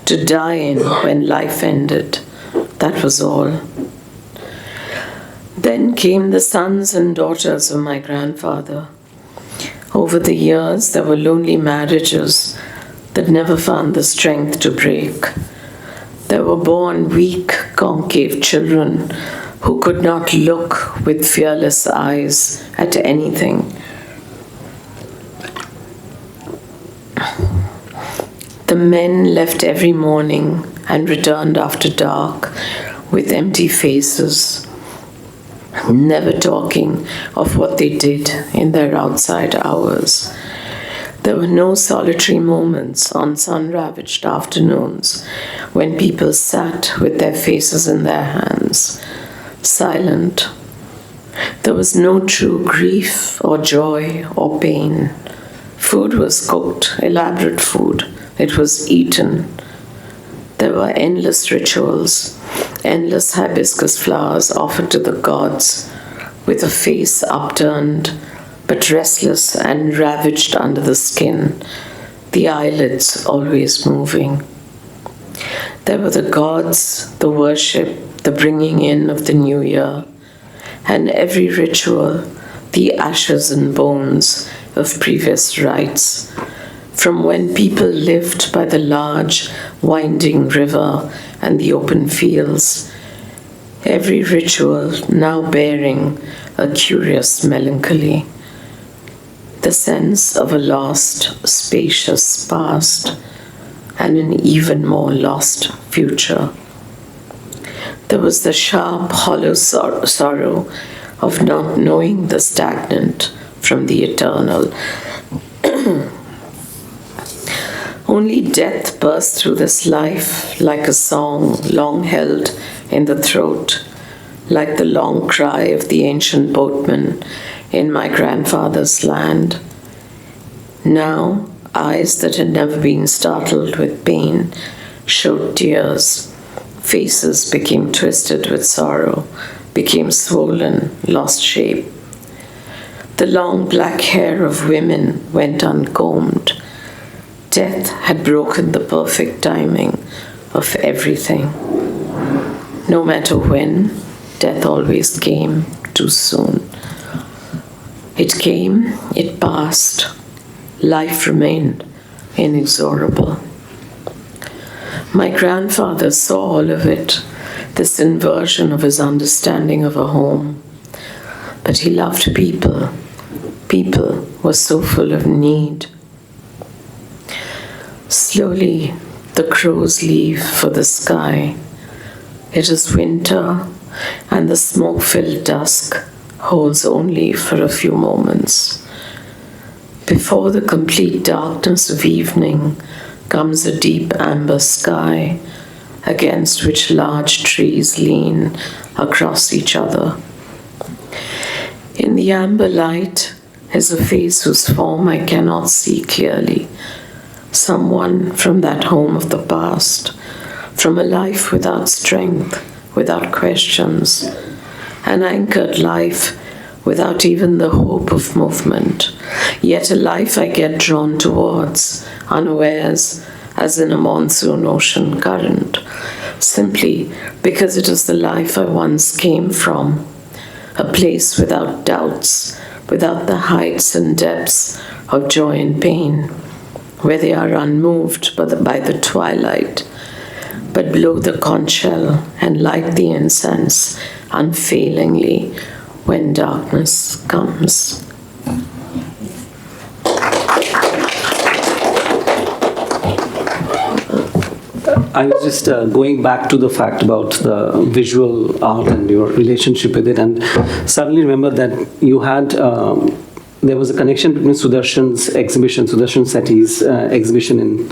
to die in when life ended. That was all. Then came the sons and daughters of my grandfather. Over the years, there were lonely marriages that never found the strength to break. There were born weak, concave children who could not look with fearless eyes at anything. The men left every morning and returned after dark with empty faces, never talking of what they did in their outside hours. There were no solitary moments on sun-ravaged afternoons when people sat with their faces in their hands, silent. There was no true grief or joy or pain. Food was cooked, elaborate food. It was eaten. There were endless rituals, endless hibiscus flowers offered to the gods, with a face upturned, but restless and ravaged under the skin, the eyelids always moving. There were the gods, the worship, the bringing in of the new year, and every ritual, the ashes and bones of previous rites, from when people lived by the large, winding river and the open fields. Every ritual now bearing a curious melancholy, the sense of a lost, spacious past and an even more lost future. There was the sharp, hollow sorrow of not knowing the stagnant from the eternal. Only death burst through this life like a song long held in the throat, like the long cry of the ancient boatman in my grandfather's land. Now, eyes that had never been startled with pain showed tears. Faces became twisted with sorrow, became swollen, lost shape. The long black hair of women went uncombed. Death had broken the perfect timing of everything. No matter when, death always came too soon. It came, it passed. Life remained inexorable. My grandfather saw all of it, this inversion of his understanding of a home. But he loved people. People were so full of need. Slowly, the crows leave for the sky. It is winter, and the smoke-filled dusk holds only for a few moments. Before the complete darkness of evening comes a deep amber sky, against which large trees lean across each other. In the amber light is a face whose form I cannot see clearly. Someone from that home of the past, from a life without strength, without questions, an anchored life without even the hope of movement, yet a life I get drawn towards, unawares, as in a monsoon ocean current, simply because it is the life I once came from, a place without doubts, without the heights and depths of joy and pain, where they are unmoved by the twilight, but blow the conch shell and light the incense unfailingly when darkness comes. I was just going back to the fact about the visual art and your relationship with it, and suddenly remember that you had, there was a connection between Sudarshan's exhibition, Sudarshan Sethi's exhibition in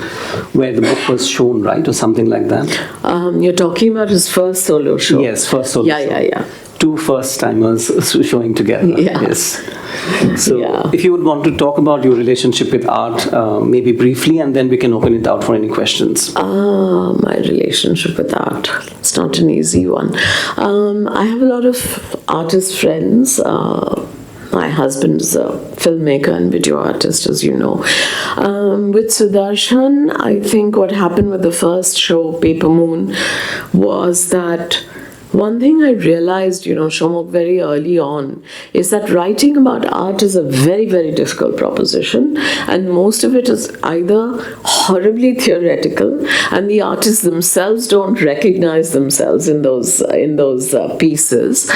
where the book was shown, right, or something like that? You're talking about his first solo show? Yes, first solo show. Yeah. Two first-timers showing together. Yeah. Yes. So if you would want to talk about your relationship with art, maybe briefly, and then we can open it out for any questions. My relationship with art. It's not an easy one. I have a lot of artist friends. My husband is a filmmaker and video artist, as you know. With Sudarshan, I think what happened with the first show, Paper Moon, was that one thing I realized, Somak, very early on, is that writing about art is a very, very difficult proposition, and most of it is either horribly theoretical, and the artists themselves don't recognize themselves in those pieces.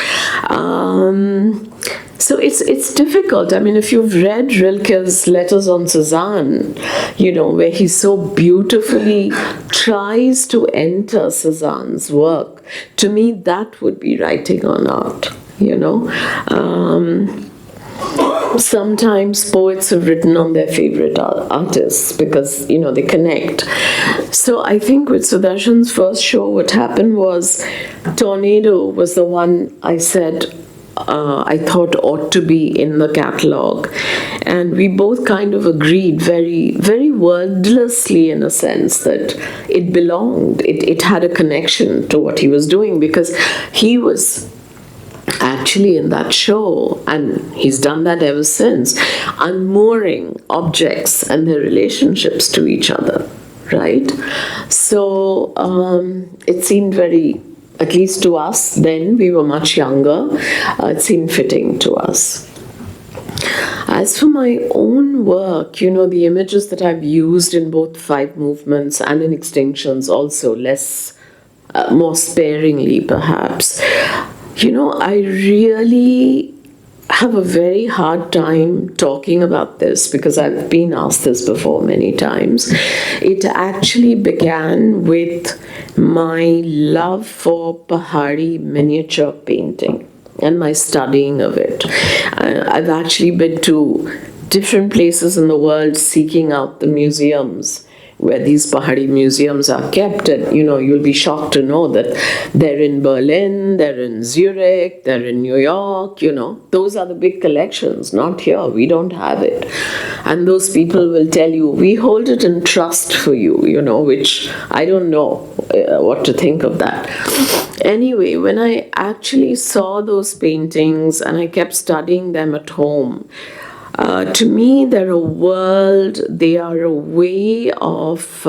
So it's difficult. I mean, if you've read Rilke's Letters on Cezanne, where he so beautifully tries to enter Cezanne's work, to me that would be writing on art, Sometimes poets have written on their favorite artists because, they connect. So I think with Sudarshan's first show, what happened was Tornado was the one I said, I thought ought to be in the catalogue, and we both kind of agreed very, very wordlessly, in a sense, that it belonged. It had a connection to what he was doing, because he was actually in that show, and he's done that ever since, unmooring objects and their relationships to each other, right? So it seemed very, at least to us then, we were much younger, it seemed fitting to us. As for my own work, the images that I've used in both Five Movements and in Extinctions also, more sparingly perhaps, I really have a very hard time talking about this because I've been asked this before many times. It actually began with my love for Pahari miniature painting and my studying of it. I've actually been to different places in the world seeking out the museums where these Pahari museums are kept, and you'll be shocked to know that they're in Berlin, they're in Zurich, they're in New York, those are the big collections, not here, we don't have it. And those people will tell you, we hold it in trust for you, which I don't know what to think of that. Anyway, when I actually saw those paintings and I kept studying them at home, to me, they're a world, they are a way of...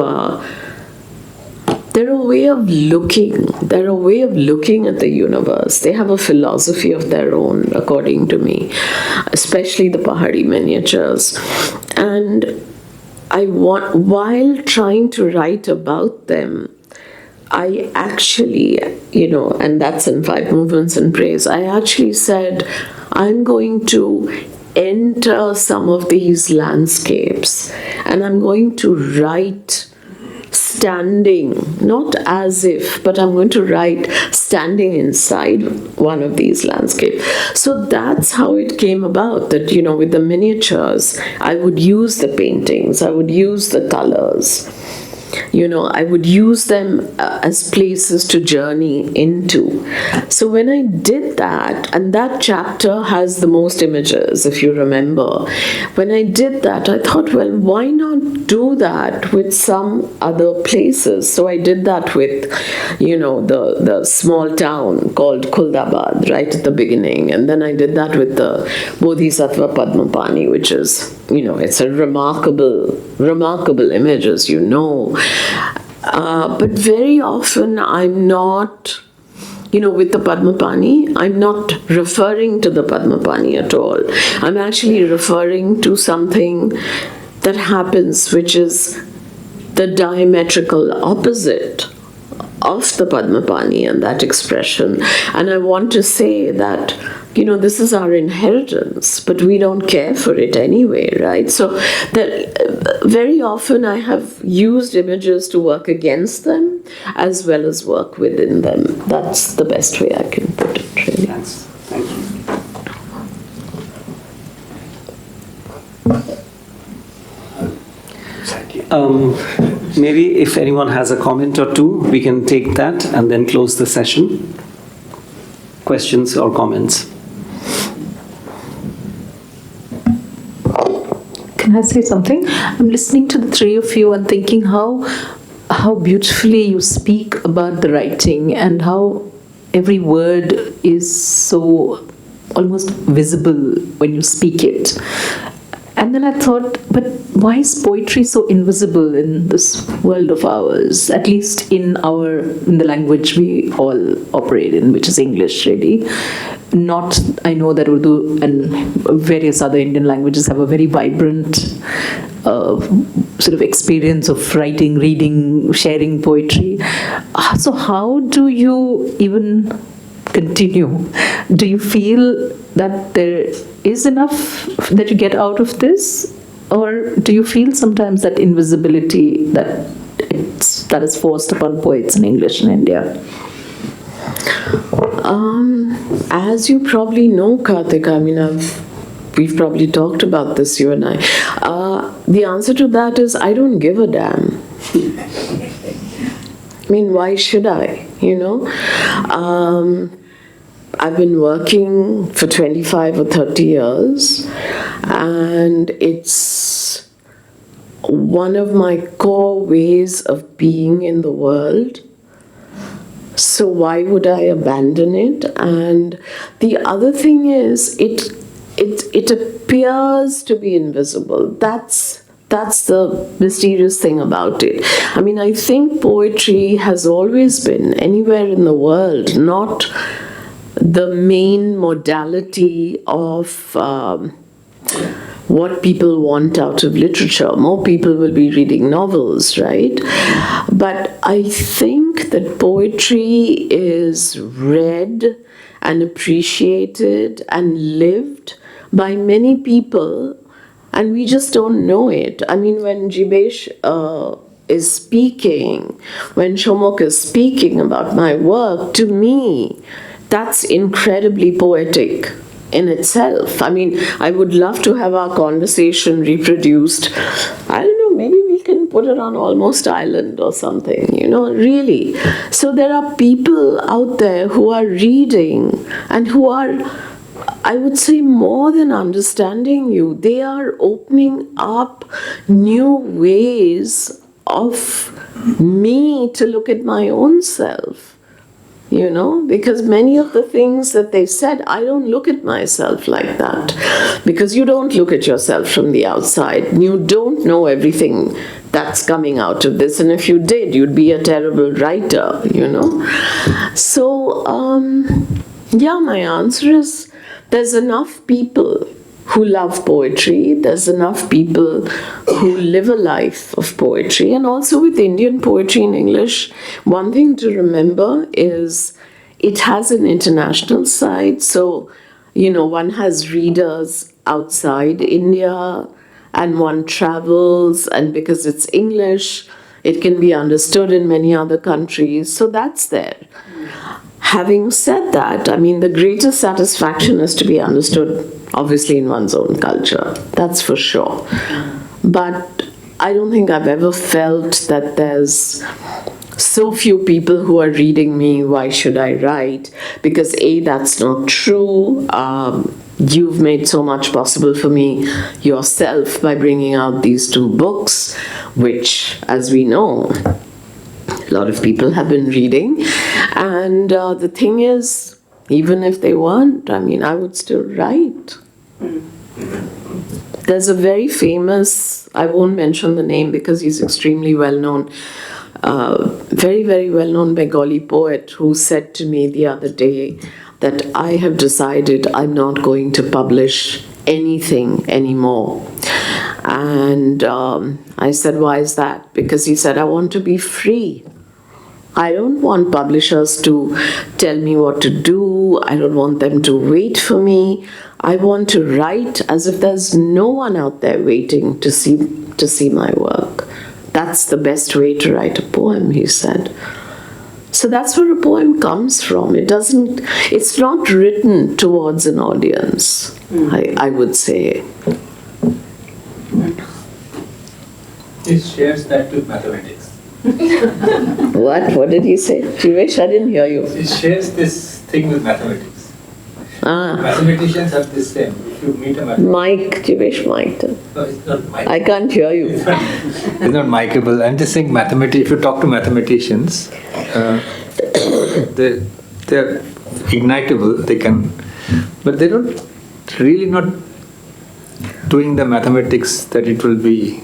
they're a way of looking. They're a way of looking at the universe. They have a philosophy of their own, according to me, especially the Pahari miniatures. And while trying to write about them, I actually, and that's in 5 Movements in Praise, I actually said, I'm going to enter some of these landscapes and I'm going to write standing, not as if, but I'm going to write standing inside one of these landscapes. So that's how it came about, that, with the miniatures, I would use the paintings, I would use the colors, I would use them as places to journey into. So when I did that, and that chapter has the most images, if you remember, when I did that, I thought, well, why not do that with some other places? So I did that with, the small town called Kuldabad right at the beginning. And then I did that with the Bodhisattva Padmapani, which is, it's a remarkable image, as you know. But very often I'm not, with the Padmapani, I'm not referring to the Padmapani at all. I'm actually referring to something that happens, which is the diametrical opposite of the Padmapani and that expression. And I want to say that, this is our inheritance, but we don't care for it anyway, right? So that very often I have used images to work against them as well as work within them. That's the best way I can put it, really. Thanks. Thank you. Maybe if anyone has a comment or two, we can take that and then close the session. Questions or comments? Can I say something? I'm listening to the three of you and thinking how beautifully you speak about the writing and how every word is so almost visible when you speak it. And then I thought, but why is poetry so invisible in this world of ours? At least in the language we all operate in, which is English, really. Not, I know that Urdu and various other Indian languages have a very vibrant sort of experience of writing, reading, sharing poetry. So how do you even continue? Do you feel that there is enough that you get out of this? Or do you feel sometimes that invisibility that is forced upon poets in English in India? As you probably know, Karthika, we've probably talked about this, you and I. The answer to that is, I don't give a damn. Why should I, I've been working for 25 or 30 years, and it's one of my core ways of being in the world. So why would I abandon it? And the other thing is, it appears to be invisible. That's the mysterious thing about it. I think poetry has always been, anywhere in the world, not the main modality of what people want out of literature. More people will be reading novels, right? But I think that poetry is read and appreciated and lived by many people, and we just don't know it. When Jeebesh is speaking, when Somak is speaking about my work, to me, that's incredibly poetic in itself. I would love to have our conversation reproduced. I don't know, maybe we can put it on Almost Island or something, really. So there are people out there who are reading and who are, I would say, more than understanding you. They are opening up new ways of me to look at my own self. Because many of the things that they said, I don't look at myself like that. Because you don't look at yourself from the outside. You don't know everything that's coming out of this. And if you did, you'd be a terrible writer, So, my answer is there's enough people who love poetry. There's enough people who live a life of poetry. And also with Indian poetry in English, one thing to remember is it has an international side. So, one has readers outside India and one travels, and because it's English, it can be understood in many other countries. So that's there. Having said that, the greatest satisfaction is to be understood, obviously, in one's own culture. That's for sure. But I don't think I've ever felt that there's so few people who are reading me, why should I write? Because A, that's not true. You've made so much possible for me yourself by bringing out these 2 books, which, as we know, a lot of people have been reading. And the thing is, even if they weren't, I would still write. There's a very famous, I won't mention the name because he's extremely well known, very, very well known Bengali poet who said to me the other day that I have decided I'm not going to publish anything anymore. And I said, why is that? Because he said, I want to be free. I don't want publishers to tell me what to do. I don't want them to wait for me. I want to write as if there's no one out there waiting to see my work. That's the best way to write a poem, he said. So that's where a poem comes from. It's not written towards an audience, I would say. It shares that with mathematics. What did he say? Jeebesh, I didn't hear you. It shares this thing with mathematics. Mathematicians have this same. If you meet a mathematician... Jeebesh, No, it's not Mike. I can't hear you. It's not micable. I'm just saying if you talk to mathematicians, they're ignitable, but they don't really not doing the mathematics that it will be.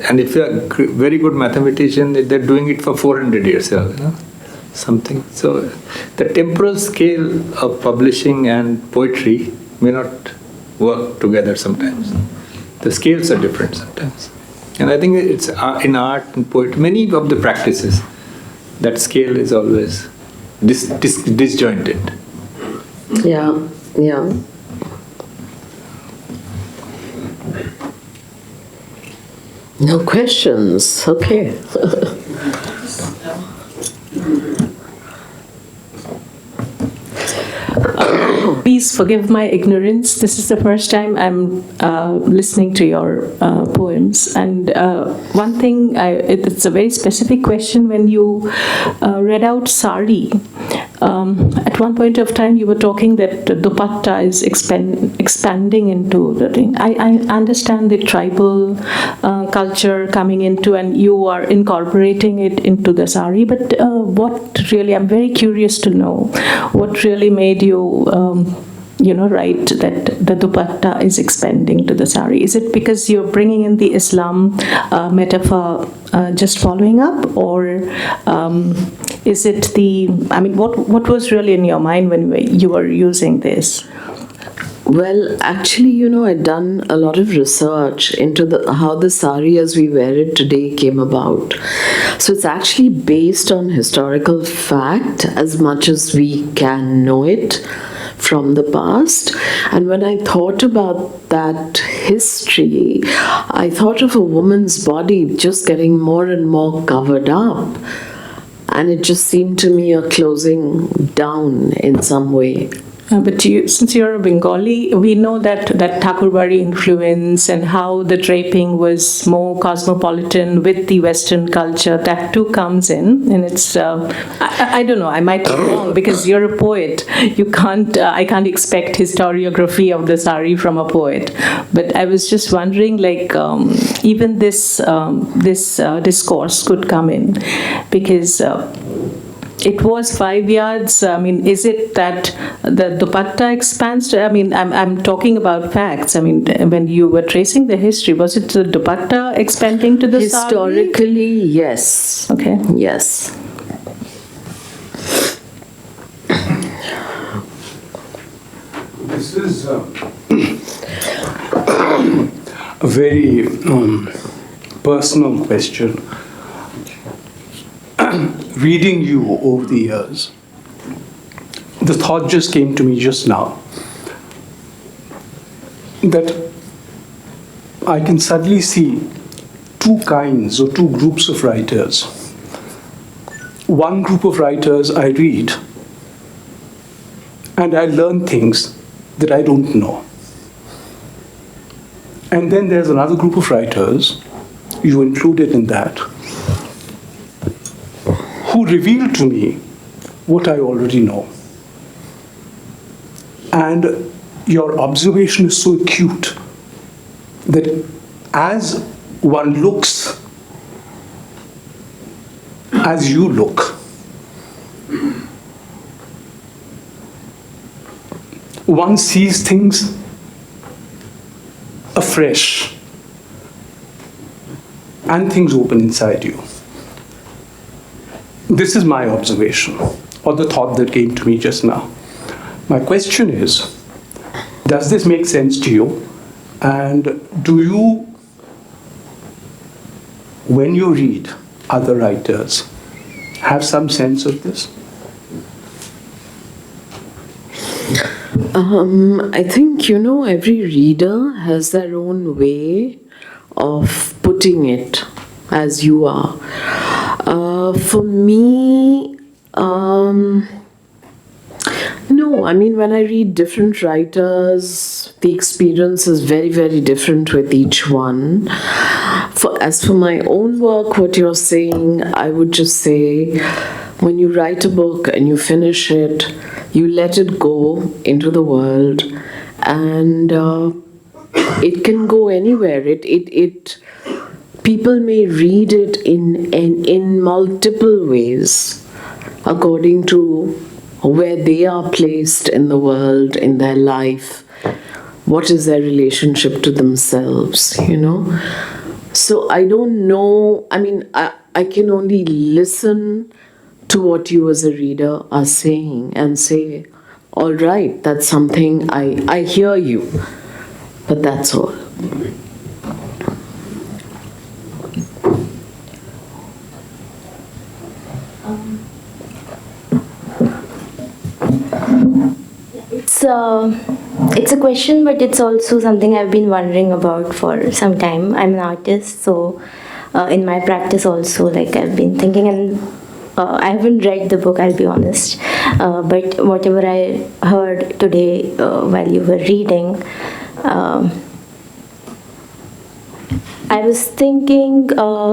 And if you're a very good mathematician, they're doing it for 400 years, something. So the temporal scale of publishing and poetry may not work together sometimes. The scales are different sometimes. And I think it's in art and poetry, many of the practices, that scale is always disjointed. Yeah. No questions. Okay. Please forgive my ignorance. This is the first time I'm listening to your poems. And one thing, it's a very specific question. When you read out Sari, at one point of time you were talking that dupatta is expanding into the thing. I understand the tribal culture coming into, and you are incorporating it into the sari. But what really, I'm very curious to know, what really made you write that the dupatta is expanding to the sari? Is it because you're bringing in the Islam metaphor, just following up, or is it what was really in your mind when you were using this? Well, actually, I'd done a lot of research into how the sari as we wear it today came about. So it's actually based on historical fact as much as we can know it from the past. And when I thought about that history, I thought of a woman's body just getting more and more covered up. And it just seemed to me a closing down in some way. But since you're a Bengali, we know that Thakurbari influence and how the draping was more cosmopolitan with the Western culture, that too comes in. And it's, I don't know, I might be wrong because you're a poet. You can't, I can't expect historiography of the sari from a poet. But I was just wondering, like, even this discourse could come in because it was 5 yards. I mean, is it that the dupatta expands? I mean, I'm talking about facts. I mean, when you were tracing the history, was it the dupatta expanding to the Historically, yes. Okay. Yes. This is a very personal question. Reading you over the years, the thought just came to me just now that I can suddenly see two kinds or two groups of writers. One group of writers I read and I learn things that I don't know. And then there's another group of writers, you included in that, who reveal to me what I already know. And your observation is so acute that as one looks, as you look, one sees things afresh and things open inside you. This is my observation, or the thought that came to me just now. My question is, does this make sense to you? And do you, when you read other writers, have some sense of this? I think, every reader has their own way of putting it, as you are. For me, no, I mean, when I read different writers, the experience is very, very different with each one. As for my own work, what you're saying, I would just say, when you write a book and you finish it, you let it go into the world, and it can go anywhere. People may read it in multiple ways, according to where they are placed in the world, in their life, what is their relationship to themselves, So I don't know, I mean, I can only listen to what you as a reader are saying and say, all right, that's something, I hear you, but that's all. It's a question, but it's also something I've been wondering about for some time. I'm an artist, so in my practice also, like I've been thinking, and I haven't read the book, I'll be honest, but whatever I heard today while you were reading, I was thinking,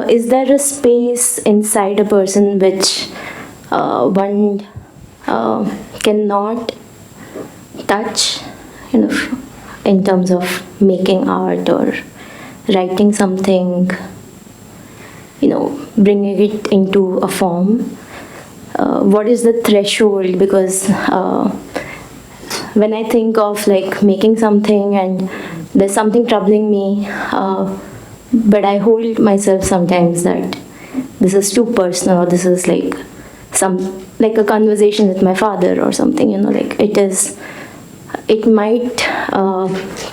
is there a space inside a person which one cannot touch, in terms of making art or writing something, bringing it into a form? What is the threshold? Because when I think of like making something and there's something troubling me, but I hold myself sometimes that this is too personal, or this is like a conversation with my father or something, it might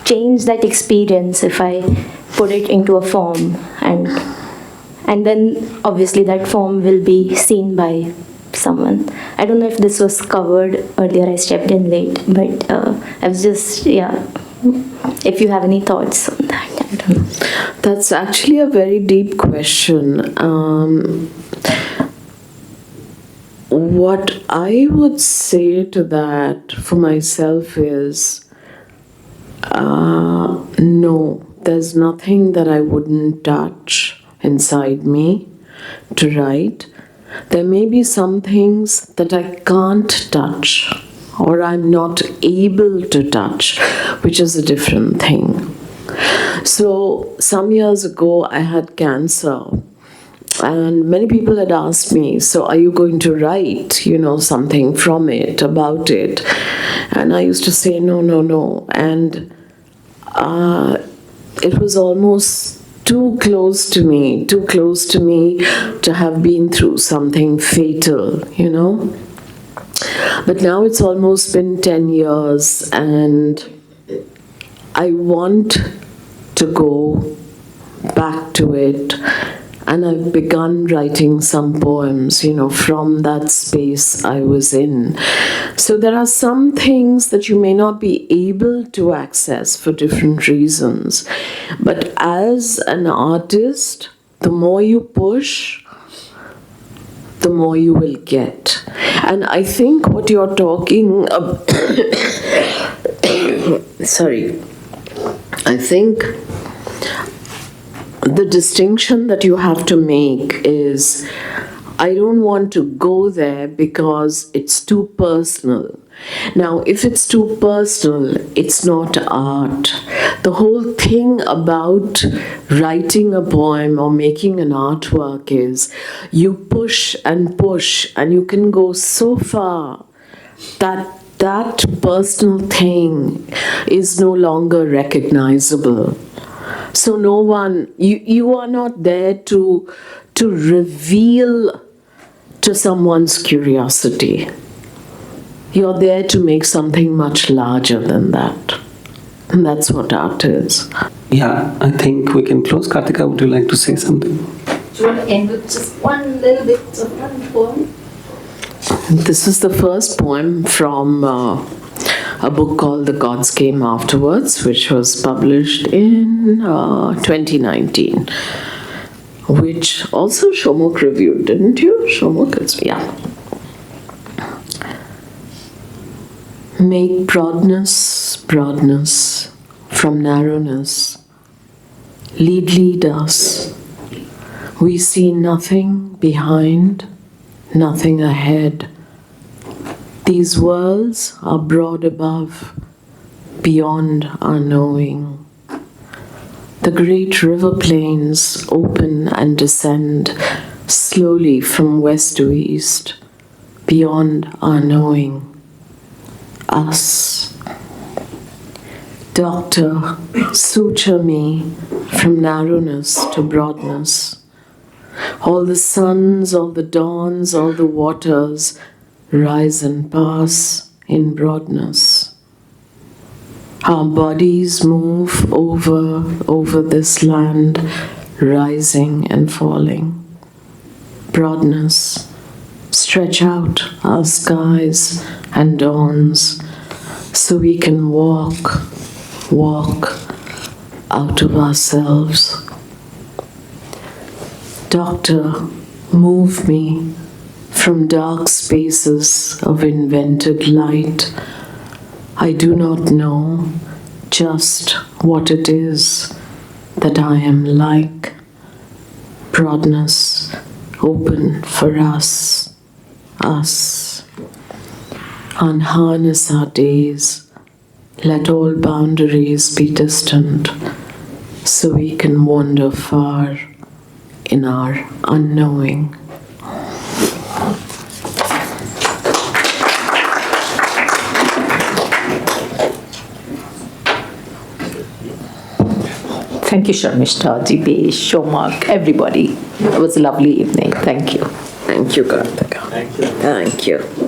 change that experience if I put it into a form, and then obviously that form will be seen by someone. I don't know if this was covered earlier, I stepped in late, but I was just, if you have any thoughts on that, I don't know. That's actually a very deep question. What I would say to that for myself is, no, there's nothing that I wouldn't touch inside me to write. There may be some things that I can't touch or I'm not able to touch, which is a different thing. So some years ago, I had cancer. And many people had asked me, so are you going to write, something from it, about it? And I used to say, no. And it was almost too close to me to have been through something fatal, But now it's almost been 10 years and I want to go back to it. And I've begun writing some poems, from that space I was in. So there are some things that you may not be able to access for different reasons. But as an artist, the more you push, the more you will get. And I think what you're talking about, I think the distinction that you have to make is, I don't want to go there because it's too personal. Now, if it's too personal, it's not art. The whole thing about writing a poem or making an artwork is you push, and you can go so far that personal thing is no longer recognizable. So no one, you are not there to reveal to someone's curiosity. You're there to make something much larger than that. And that's what art is. Yeah, I think we can close. Kartika, would you like to say something? Do you want to end with just one little bit of one poem? This is the first poem from a book called The Gods Came Afterwards, which was published in 2019, which also Somak reviewed, didn't you? Somak, yeah. Make broadness from narrowness. Lead us. We see nothing behind, nothing ahead. These worlds are broad above, beyond our knowing. The great river plains open and descend slowly from west to east, beyond our knowing. Us. Doctor, suture me from narrowness to broadness. All the suns, all the dawns, all the waters rise and pass in broadness. Our bodies move over this land, rising and falling. Broadness. Stretch out our skies and dawns so we can walk out of ourselves. Doctor, move me from dark spaces of invented light. I do not know just what it is that I am like. Broadness open for us. Unharness our days. Let all boundaries be distant so we can wander far in our unknowing. Thank you, Sharmishta, Jeebesh, Somak, everybody. It was a lovely evening. Thank you. Thank you, Kartika. Thank you. Thank you.